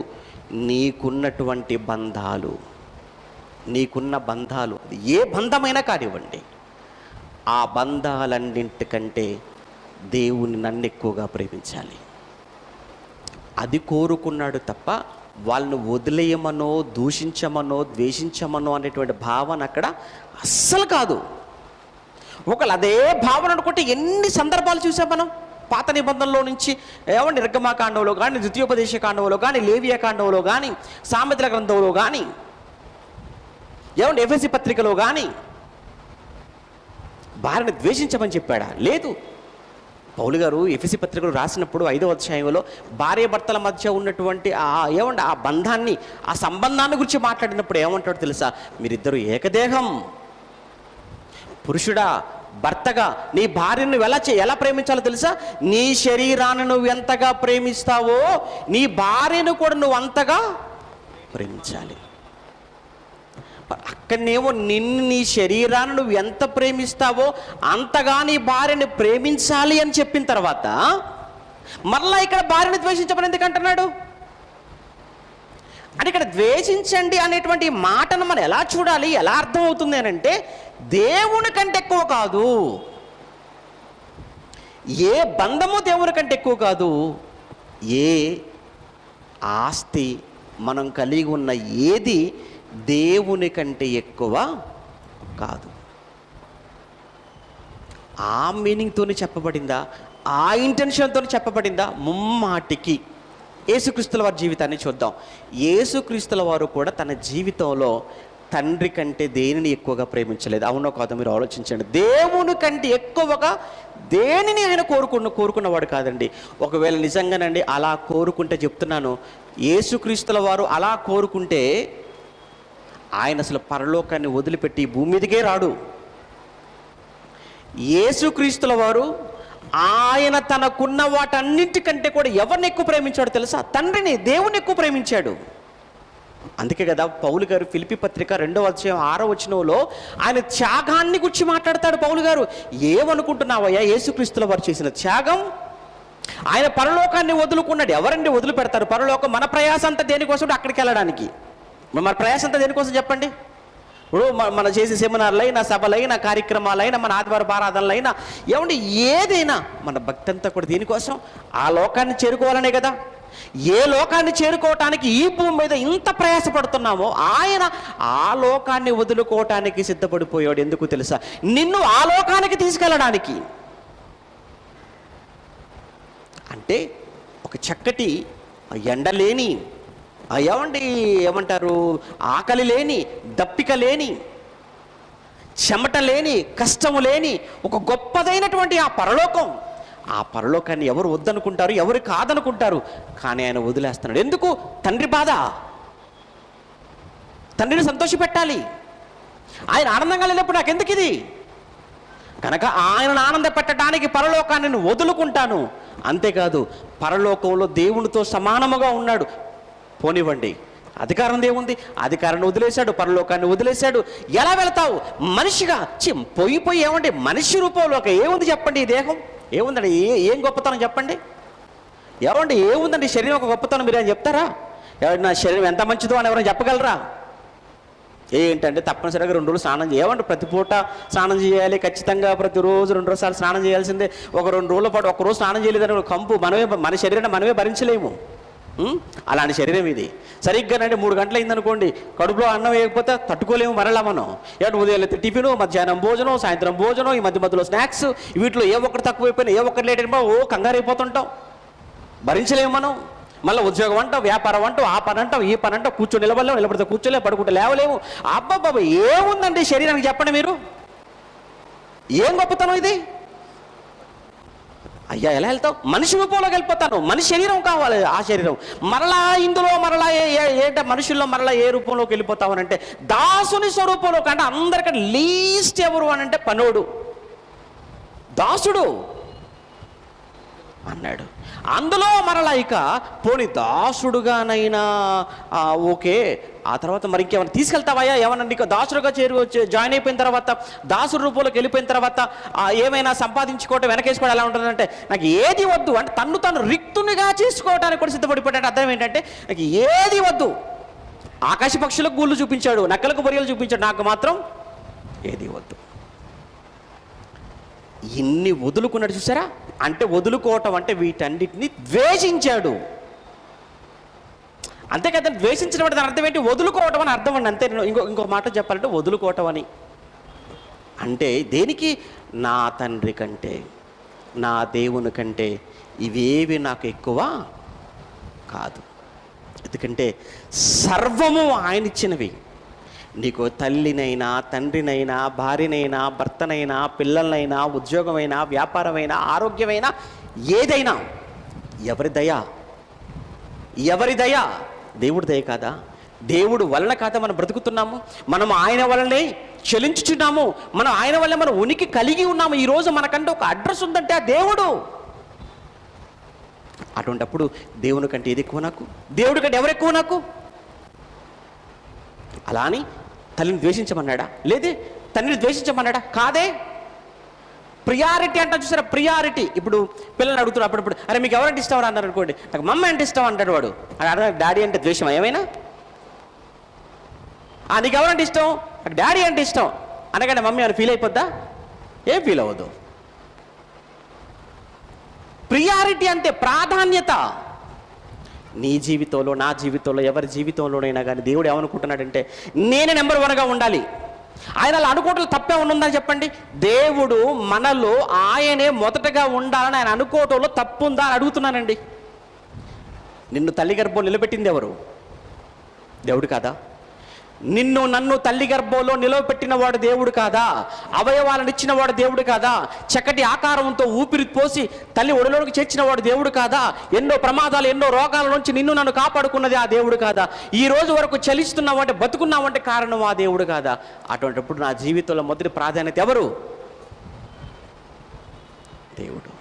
నీకున్నటువంటి బంధాలు, నీకున్న బంధాలు, అది ఏ బంధమైనా కానివ్వండి, ఆ బంధాలన్నింటికంటే దేవుని నన్ను ఎక్కువగా ప్రేమించాలి, అది కోరుకున్నాడు తప్ప వాళ్ళను వదిలేయమనో దూషించమనో ద్వేషించమనో అనేటువంటి భావన అక్కడ అస్సలు కాదు. ఒకవేళ అదే భావన అనుకుంటే ఎన్ని సందర్భాలు చూసాం మనం పాత నిబంధనలో నుంచి, ఏమంటే నిర్గమాకాండంలో కానీ, ద్వితీయోపదేశ కాండంలో కానీ, లేవియా కాండంలో కానీ, సామెతల గ్రంథంలో కానీ, ఏమంటే ఎఫెసీ పత్రికలో కానీ భార్యను ద్వేషించమని చెప్పాడా? లేదు. పౌలు గారు ఎఫెసీ పత్రికలు రాసినప్పుడు 5వ అధ్యాయంలో భార్య భర్తల మధ్య ఉన్నటువంటి ఆ బంధాన్ని, ఆ సంబంధాన్ని గురించి మాట్లాడినప్పుడు ఏమంటాడో తెలుసా? మీరిద్దరూ ఏకదేహం. పురుషుడా, భర్తగా నీ భార్యను ఎలా ప్రేమించాలో తెలుసా? నీ శరీరాన్ని నువ్వు ఎంతగా ప్రేమిస్తావో నీ భార్యను కూడా నువ్వు అంతగా ప్రేమించాలి. అక్కడనేమో నీ శరీరాన్ని నువ్వు ఎంత ప్రేమిస్తావో అంతగా నీ భార్యని ప్రేమించాలి అని చెప్పిన తర్వాత మరలా ఇక్కడ భార్యను ద్వేషించమని ఎందుకు అంటున్నాడు? అంటే ఇక్కడ ద్వేషించండి అనేటువంటి మాటను మనం ఎలా చూడాలి, ఎలా అర్థం అవుతుంది అని అంటే, దేవుని కంటే ఎక్కువ కాదు, ఏ బంధము దేవుని కంటే ఎక్కువ కాదు, ఏ ఆస్తి మనం కలిగి ఉన్న ఏది దేవుని కంటే ఎక్కువ కాదు. ఆ మీనింగ్తోనే చెప్పబడిందా, ఆ ఇంటెన్షన్తో చెప్పబడిందా? ముమ్మాటికి. యేసుక్రీస్తుల వారి జీవితాన్ని చూద్దాం. యేసుక్రీస్తుల వారు కూడా తన జీవితంలో తండ్రి కంటే దేనిని ఎక్కువగా ప్రేమించలేదు. అవునో కాదో మీరు ఆలోచించండి. దేవుని కంటే ఎక్కువగా దేనిని ఆయన కోరుకున్నవాడు కాదండి. ఒకవేళ నిజంగానండి అలా కోరుకుంటే, చెప్తున్నాను, యేసుక్రీస్తుల వారు అలా కోరుకుంటే ఆయన అసలు పరలోకాన్ని వదిలిపెట్టి భూమి మీదకే రాడు. యేసుక్రీస్తుల వారు ఆయన తనకున్న వాటన్నింటికంటే కూడా ఎవరిని ఎక్కువ ప్రేమించాడు తెలుసా? తండ్రిని, దేవుని ఎక్కువ ప్రేమించాడు. అందుకే కదా పౌలు గారు ఫిలిప్పీ పత్రిక 2వ అధ్యాయం 6వ వచనంలో ఆయన త్యాగాన్ని గురించి మాట్లాడతాడు. పౌలు గారు, ఏమనుకుంటున్నావయ్యా యేసుక్రీస్తుల వారు చేసిన త్యాగం? ఆయన పరలోకాన్ని వదులుకున్నాడు. ఎవరండి వదిలిపెడతారు పరలోకం? మన ప్రయాస అంతా దేనికోసం? అక్కడికి వెళ్ళడానికి. మన ప్రయాస అంతా దేనికోసం చెప్పండి? ఇప్పుడు మన చేసే సెమినార్లైనా, సభలైనా, కార్యక్రమాలైనా, మన ఆదివారం ఆరాధనలైనా, ఏమంటే ఏదైనా మన భక్తి అంతా కూడా దీనికోసం ఆ లోకాన్ని చేరుకోవాలనే కదా. ఏ లోకాన్ని చేరుకోవటానికి ఈ భూమి మీద ఇంత ప్రయాసపడుతున్నామో ఆయన ఆ లోకాన్ని వదులుకోవటానికి సిద్ధపడిపోయాడు. ఎందుకు తెలుసా? నిన్ను ఆ లోకానికి తీసుకెళ్ళడానికి. అంటే ఒక చక్కటి ఎండలేని, ఏమంటారు, ఆకలి లేని, దప్పిక లేని, చెమట లేని, కష్టము లేని ఒక గొప్పదైనటువంటి ఆ పరలోకం. ఆ పరలోకాన్ని ఎవరు వద్దనుకుంటారు, ఎవరు కాదనుకుంటారు, కానీ ఆయన వదిలేస్తున్నాడు. ఎందుకు? తండ్రి బాధ, తండ్రిని సంతోషపెట్టాలి. ఆయన ఆనందంగా లేనప్పుడు నాకెందుకు ఇది? కనుక ఆయనను ఆనంద పెట్టడానికి పరలోకాన్ని నేను వదులుకుంటాను. అంతేకాదు, పరలోకంలో దేవునితో సమానముగా ఉన్నాడు. పోనివ్వండి, అధికారం దేవుంది, అధికారాన్ని వదిలేశాడు, పరలోకాన్ని వదిలేశాడు. ఎలా వెళతావు? మనిషిగా పోయి ఏమండి, మనిషి రూపంలో ఏముంది చెప్పండి? ఈ దేహం ఏముందండి? ఏం గొప్పతనం చెప్పండి? ఏమండి ఏముందండి శరీరం ఒక గొప్పతనం? మీరు ఏం చెప్తారా? నా శరీరం ఎంత మంచిదో అని ఎవరైనా చెప్పగలరా? ఏంటంటే తప్పనిసరిగా 2 రోజులు స్నానం చేయాలంటే, ప్రతి పూట స్నానం చేయాలి ఖచ్చితంగా, ప్రతిరోజు 2 సార్లు స్నానం చేయాల్సిందే. ఒక 2 రోజుల పాటు ఒక్కరోజు స్నానం చేయలేదని కంపు మన శరీరాన్ని మనమే భరించలేము. అలాంటి శరీరం ఇది. సరిగ్గానంటే 3 గంటలు అయిందనుకోండి, కడుపులో అన్నం వేయకపోతే తట్టుకోలేము మరలా మనం. ఏమంటే ఉదయం టిఫిను, మధ్యాహ్నం భోజనం, సాయంత్రం భోజనం, ఈ మధ్యలో స్నాక్స్, వీటిలో ఏ ఒక్కటి తక్కువైపోయినా, ఏ ఒక్కటి లేట్ అయినా కంగారు అయిపోతుంటాం, భరించలేము మనం. మళ్ళీ ఉద్యోగం అంటాం, వ్యాపారం అంటాం, ఆ పని అంటాం, ఈ పని అంటాం, కూర్చొని నిలబడలేము, నిలబడితే కూర్చోలేము, పడుకుంటే లేవలేము. అబ్బాబ్బా ఏముందండి శరీరానికి చెప్పండి మీరు? ఏం గొప్పతనం ఇది? అయ్యా ఎలా వెళ్తావు? మనిషి రూపంలోకి వెళ్ళిపోతాను. మనిషి శరీరం కావాలి. ఆ శరీరం మరలా ఇందులో మరలా మనుషుల్లో మరలా ఏ రూపంలోకి వెళ్ళిపోతావు అంటే దాసుని స్వరూపంలోకి. అంటే అందరికంటే లీస్ట్ ఎవరు అని అంటే పనోడు, దాసుడు అన్నాడు. అందులో మరలా ఇక పోనీ దాసుడుగానైనా ఓకే, ఆ తర్వాత మరి ఇంకేమైనా తీసుకెళ్తావయ్యా? ఏమన్నా నీకు దాసుడుగా జాయిన్ అయిపోయిన తర్వాత, దాసుడు రూపంలోకి వెళ్ళిపోయిన తర్వాత ఏమైనా సంపాదించుకోవటం, వెనకేసుకోవడం ఎలా ఉంటుందంటే, నాకు ఏది వద్దు అంటే తను రిక్తునిగా చేసుకోవడానికి కూడా సిద్ధపడిపోయాడు. అర్థం ఏంటంటే నాకు ఏది వద్దు. ఆకాశ పక్షులకు గూళ్ళు చూపించాడు, నక్కలకు బొరియలు చూపించాడు, నాకు మాత్రం ఏది వద్దు. ఇన్ని వదులుకున్నాడు చూసారా? అంటే వదులుకోవటం అంటే వీటన్నిటిని ద్వేషించాడు. అంతే కదా, ద్వేషించడం అంటే దాని అర్థం ఏంటి? వదులుకోవటం అని అర్థం అండి. అంతే. ఇంకో మాట చెప్పాలంటే వదులుకోవటం అని అంటే దేనికి? నా తండ్రి కంటే, నా దేవుని కంటే ఇవేవి నాకు ఎక్కువ కాదు. ఎందుకంటే సర్వము ఆయన ఇచ్చినవి. నీకు తల్లినైనా, తండ్రినైనా, భార్యనైనా, భర్తనైనా, పిల్లలనైనా, ఉద్యోగమైనా, వ్యాపారమైనా, ఆరోగ్యమైనా, ఏదైనా ఎవరి దయ? ఎవరి దయ? దేవుడి దయ కాదా? దేవుడు వలన కాదా మనం బ్రతుకుతున్నాము? మనం ఆయన వలనే చలించుచున్నాము, మనం ఆయన వల్ల మనం ఉనికి కలిగి ఉన్నాము. ఈరోజు మనకంటే ఒక అడ్రస్ ఉందంటే ఆ దేవుడు. అటువంటిప్పుడు దేవుని కంటే ఏది ఎక్కువ నాకు? దేవుడి కంటే ఎవరు ఎక్కువ నాకు? అలా అని తల్లిని ద్వేషించమన్నాడా? లేదే. తండ్రిని ద్వేషించమన్నాడా? కాదే. ప్రియారిటీ అంటారు చూసారా? ప్రియారిటీ. ఇప్పుడు పిల్లల్ని అడుగుతున్నారు అప్పుడప్పుడు, అరే మీకు ఎవరంటే ఇష్టం అని అన్నారు అనుకోండి, నాకు మమ్మ అంటే ఇష్టం అంటాడు వాడు. డాడీ అంటే ద్వేషం ఏమైనా? నీకు ఎవరంటే ఇష్టం? నాకు డాడీ అంటే ఇష్టం అనగానే మమ్మీ అని ఫీల్ అయిపోద్దా? ఏం ఫీల్ అవ్వదు. ప్రియారిటీ అంటే ప్రాధాన్యత. నీ జీవితంలో, నా జీవితంలో, ఎవరి జీవితంలోనైనా కానీ దేవుడు ఏమనుకుంటున్నాడంటే నేనే నెంబర్ 1గా ఉండాలి. ఆయన అలా అనుకోవటం తప్పే ఉందని చెప్పండి? దేవుడు మనలో ఆయనే మొదటగా ఉండాలని ఆయన అనుకోవటంలో తప్పు ఉందా అని అడుగుతున్నానండి. నిన్ను తల్లి గర్భంలో నిలబెట్టింది ఎవరు? దేవుడు కాదా? నిన్ను నన్ను తల్లి గర్భంలో నిలవపెట్టిన వాడు దేవుడు కాదా? అవయవాలను ఇచ్చిన వాడు దేవుడు కాదా? చక్కటి ఆకారంతో ఊపిరి పోసి తల్లి ఒడిలోకి చేర్చిన వాడు దేవుడు కాదా? ఎన్నో ప్రమాదాలు, ఎన్నో రోగాల నుంచి నిన్ను నన్ను కాపాడుకున్నది ఆ దేవుడు కాదా? ఈ రోజు వరకు చలిస్తున్నావంటే, బతుకున్నావంటే కారణం ఆ దేవుడు కాదా? అటువంటిప్పుడు నా జీవితంలో మొదటి ప్రాధాన్యత ఎవరు? దేవుడు.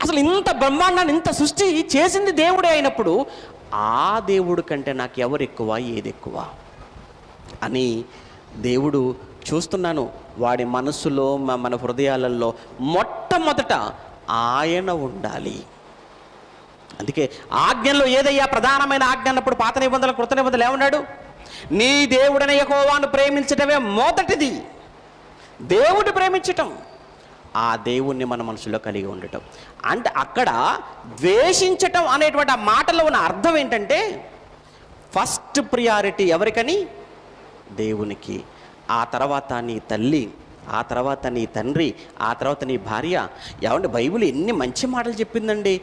అసలు ఇంత బ్రహ్మాండాన్ని, ఇంత సృష్టి చేసింది దేవుడే అయినప్పుడు ఆ దేవుడు కంటే నాకు ఎవరు ఎక్కువ, ఏది ఎక్కువ అని దేవుడు చూస్తున్నాను. వాడి మనస్సులో, మన హృదయాలలో మొట్టమొదట ఆయన ఉండాలి. అందుకే ఆజ్ఞల్లో ఏదయ్యా ప్రధానమైన ఆజ్ఞ అన్నప్పుడు పాత నిబంధనలు, కృత నిబంధనలు ఏమన్నాడు? నీ దేవుడైన యెహోవాను ప్రేమించటమే మొదటిది. దేవుడు ప్రేమించటం, ఆ దేవుణ్ణి మన మనసులో కలిగి ఉండటం. అంటే అక్కడ ద్వేషించటం అనేటువంటి ఆ మాటలో ఉన్న అర్థం ఏంటంటే, ఫస్ట్ ప్రియారిటీ ఎవరికని? దేవునికి. ఆ తర్వాత నీ తల్లి, ఆ తర్వాత నీ తండ్రి, ఆ తర్వాత నీ భార్య. ఏమంటే బైబిల్ ఎన్ని మంచి మాటలు చెప్పిందండి.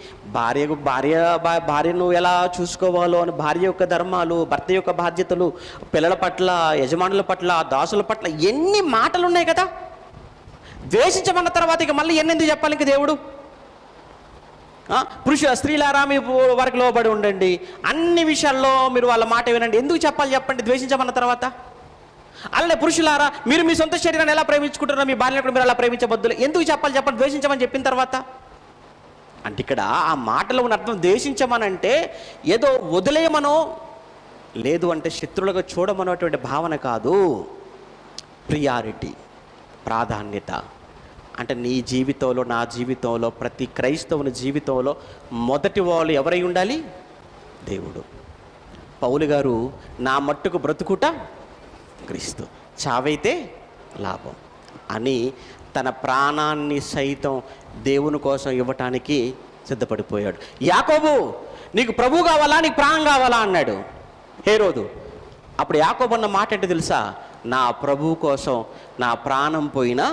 భార్యను ఎలా చూసుకోవాలో అని, భార్య యొక్క ధర్మాలు, భర్త యొక్క బాధ్యతలు, పిల్లల పట్ల, యజమానుల పట్ల, దాసుల పట్ల ఎన్ని మాటలు ఉన్నాయి కదా. ద్వేషించమన్న తర్వాత ఇక మళ్ళీ ఎన్నెందుకు చెప్పాలి ఇంక దేవుడు? స్త్రీలారా మీ వారికి లోబడి ఉండండి, అన్ని విషయాల్లో మీరు వాళ్ళ మాట వినండి. ఎందుకు చెప్పాలి చెప్పండి ద్వేషించమన్న తర్వాత? అలానే పురుషులారా మీరు మీ సొంత శరీరాన్ని ఎలా ప్రేమించుకుంటున్నారో మీ భార్యను కూడా మీరు అలా ప్రేమించబద్దులు. ఎందుకు చెప్పాలి చెప్పండి ద్వేషించమని చెప్పిన తర్వాత? అంటే ఇక్కడ ఆ మాటలో ఉన్న అర్థం ద్వేషించమనంటే ఏదో వదిలేయమనో, లేదు అంటే శత్రువులుగా చూడమనేటువంటి భావన కాదు. ప్రియారిటీ, ప్రాధాన్యత. అంటే నీ జీవితంలో, నా జీవితంలో, ప్రతి క్రైస్తవుని జీవితంలో మొదటి వాళ్ళు ఎవరై ఉండాలి? దేవుడు. పౌలు గారు నా మట్టుకు బ్రతుకుట క్రీస్తు, చావైతే లాభం అని తన ప్రాణాన్ని సైతం దేవుని కోసం ఇవ్వటానికి సిద్ధపడిపోయాడు. యాకోబు నీకు ప్రభు కావాలా, నీకు ప్రాణం కావాలా అన్నాడు హేరోదు. అప్పుడు యాకోబు అన్న మాట ఏంటో తెలుసా? నా ప్రభువు కోసం నా ప్రాణం పోయినా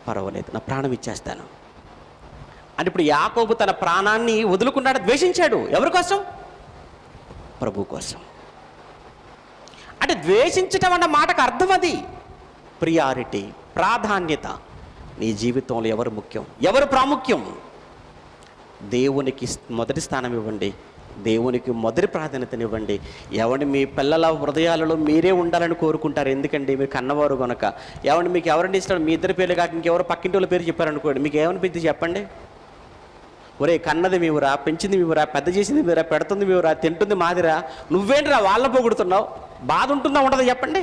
పర్వాలేదు, నా ప్రాణం ఇచ్చేస్తాను అంటే. ఇప్పుడు యాకోబు తన ప్రాణాన్ని వదులుకున్నాడు, ద్వేషించాడు. ఎవరి కోసం? ప్రభు కోసం. అంటే ద్వేషించటం అన్న మాటకు అర్థం అది. ప్రియారిటీ, ప్రాధాన్యత. నీ జీవితంలో ఎవరు ముఖ్యం, ఎవరు ప్రాముఖ్యం? దేవునికి మొదటి స్థానం ఇవ్వండి, దేవునికి మొదటి ప్రాధాన్యతనివ్వండి. ఎవరిని మీ పిల్లల హృదయాలలో మీరే ఉండాలని కోరుకుంటారు, ఎందుకండి మీరు కన్నవారు కనుక. ఎవరిని మీకు ఎవరిని ఇష్టం, మీ ఇద్దరి పేర్లు కాక ఇంకెవరు పక్కింటి వాళ్ళ పేరు చెప్పారనుకోండి, మీకు ఏమనిపించింది చెప్పండి? ఒరే కన్నది మీవురా, పెంచింది మీవురా, పెద్ద చేసింది మీరా, పెడుతుంది మీవురా, తింటుంది మాదిరా, నువ్వేంటిరా వాళ్ళ పొగుడుతున్నావు? బాధ ఉంటుందా ఉండదా చెప్పండి?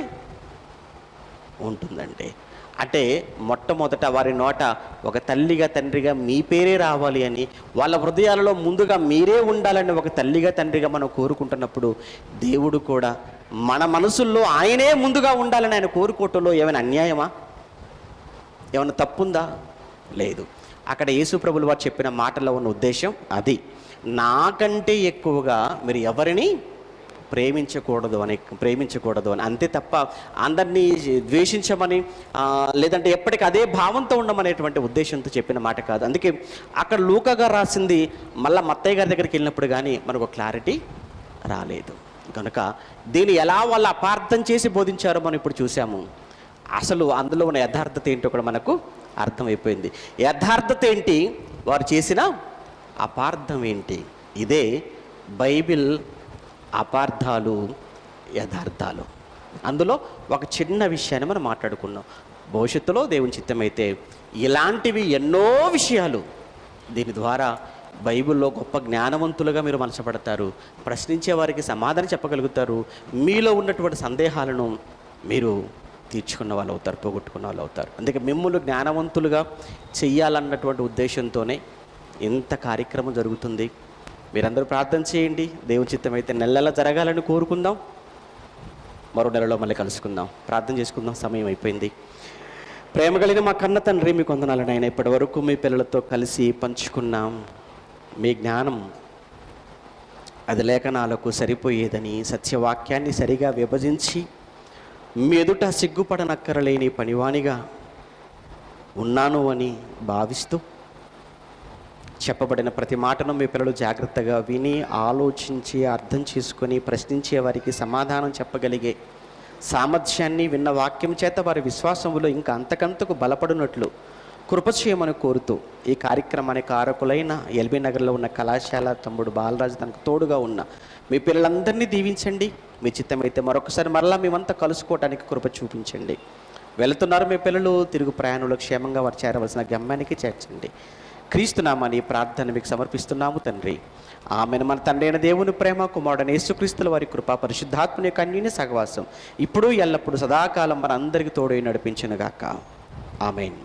ఉంటుందండి. అంటే మొట్టమొదట వారి నోట ఒక తల్లిగా తండ్రిగా మీ పేరే రావాలి అని, వాళ్ళ హృదయాలలో ముందుగా మీరే ఉండాలని ఒక తల్లిగా తండ్రిగా మనం కోరుకుంటున్నప్పుడు, దేవుడు కూడా మన మనసుల్లో ఆయనే ముందుగా ఉండాలని ఆయన కోరుకోవటంలో ఏమైనా అన్యాయమా? ఏమైనా తప్పుందా? లేదు. అక్కడ యేసు ప్రభులు వారు చెప్పిన మాటల్లో ఉన్న ఉద్దేశం అది. నాకంటే ఎక్కువగా మీరు ఎవరిని ప్రేమించకూడదు అని, అంతే తప్ప అందరినీ ద్వేషించమని లేదంటే ఎప్పటికీ అదే భావంతో ఉండమనేటువంటి ఉద్దేశంతో చెప్పిన మాట కాదు. అందుకే అక్కడ లూకా గారు రాసింది మళ్ళీ మత్తయ్య గారి దగ్గరికి వెళ్ళినప్పుడు కానీ మనకు క్లారిటీ రాలేదు కనుక దీన్ని ఎలా వాళ్ళు అపార్థం చేసి బోధించారో మనం ఇప్పుడు చూసాము. అసలు అందులో ఉన్న యథార్థత ఏంటో కూడా మనకు అర్థమైపోయింది. యథార్థత ఏంటి, వారు చేసిన అపార్థం ఏంటి? ఇదే బైబిల్ అపార్థాలు, యథార్థాలు. అందులో ఒక చిన్న విషయాన్ని మనం మాట్లాడుకున్నాం. భవిష్యత్తులో దేవుని చిత్తమైతే ఇలాంటివి ఎన్నో విషయాలు దీని ద్వారా బైబిల్లో గొప్ప జ్ఞానవంతులుగా మీరు మలచబడతారు, ప్రశ్నించే వారికి సమాధానం చెప్పగలుగుతారు, మీలో ఉన్నటువంటి సందేహాలను మీరు తీర్చుకున్న వాళ్ళు అవుతారు, పోగొట్టుకున్న వాళ్ళు అవుతారు. అందుకే మిమ్మల్ని జ్ఞానవంతులుగా చెయ్యాలన్నటువంటి ఉద్దేశంతోనే ఇంత కార్యక్రమం జరుగుతుంది. మీరందరూ ప్రార్థన చేయండి. దేవుని చిత్తం అయితే నెలలా జరగాలని కోరుకుందాం. మరో నెలలో మళ్ళీ కలుసుకుందాం, ప్రార్థన చేసుకుందాం. సమయం అయిపోయింది. ప్రేమ కలిగిన మా కన్న తండ్రి, మీ కొందనాలని ఆయన ఇప్పటి వరకు మీ పిల్లలతో కలిసి పంచుకున్నాం. మీ జ్ఞానం అది లేఖనాలకు సరిపోయేదని, సత్యవాక్యాన్ని సరిగా విభజించి మీ ఎదుట సిగ్గుపడనక్కరలేని పనివానిగా ఉన్నాను అని భావిస్తూ చెప్పబడిన ప్రతి మాటను మీ పిల్లలు జాగ్రత్తగా విని, ఆలోచించి, అర్థం చేసుకొని, ప్రశ్నించే వారికి సమాధానం చెప్పగలిగే సామర్థ్యాన్ని విన్న వాక్యం చేత వారి విశ్వాసంలో ఇంకా అంతకంతకు బలపడినట్లు కృప చేయమని కోరుతూ ఈ కార్యక్రమానికి కారకులైన ఎల్బీ నగర్లో ఉన్న కళాశాల తమ్ముడు బాలరాజు తనకు తోడుగా ఉన్న మీ పిల్లలందరినీ దీవించండి. మీ చిత్తమైతే మరొకసారి మరలా మేమంతా కలుసుకోవడానికి కృప చూపించండి. వెళుతున్నారు మీ పిల్లలు, తిరుగు ప్రయాణంలో క్షేమంగా వారు చేరవలసిన గమ్యానికి చేర్చండి. క్రీస్తునామాని ప్రార్థన మీకు సమర్పిస్తున్నాము తండ్రి. ఆమెను. మన తండ్రి అయిన దేవుని ప్రేమ, కుమారుడైన యేసుక్రీస్తుల వారి కృప, పరిశుద్ధాత్మని యొక్క అన్యోన్య సహవాసం ఇప్పుడు ఎల్లప్పుడు సదాకాలం మన అందరికీ తోడై నడిపించునుగాక. ఆమేన్.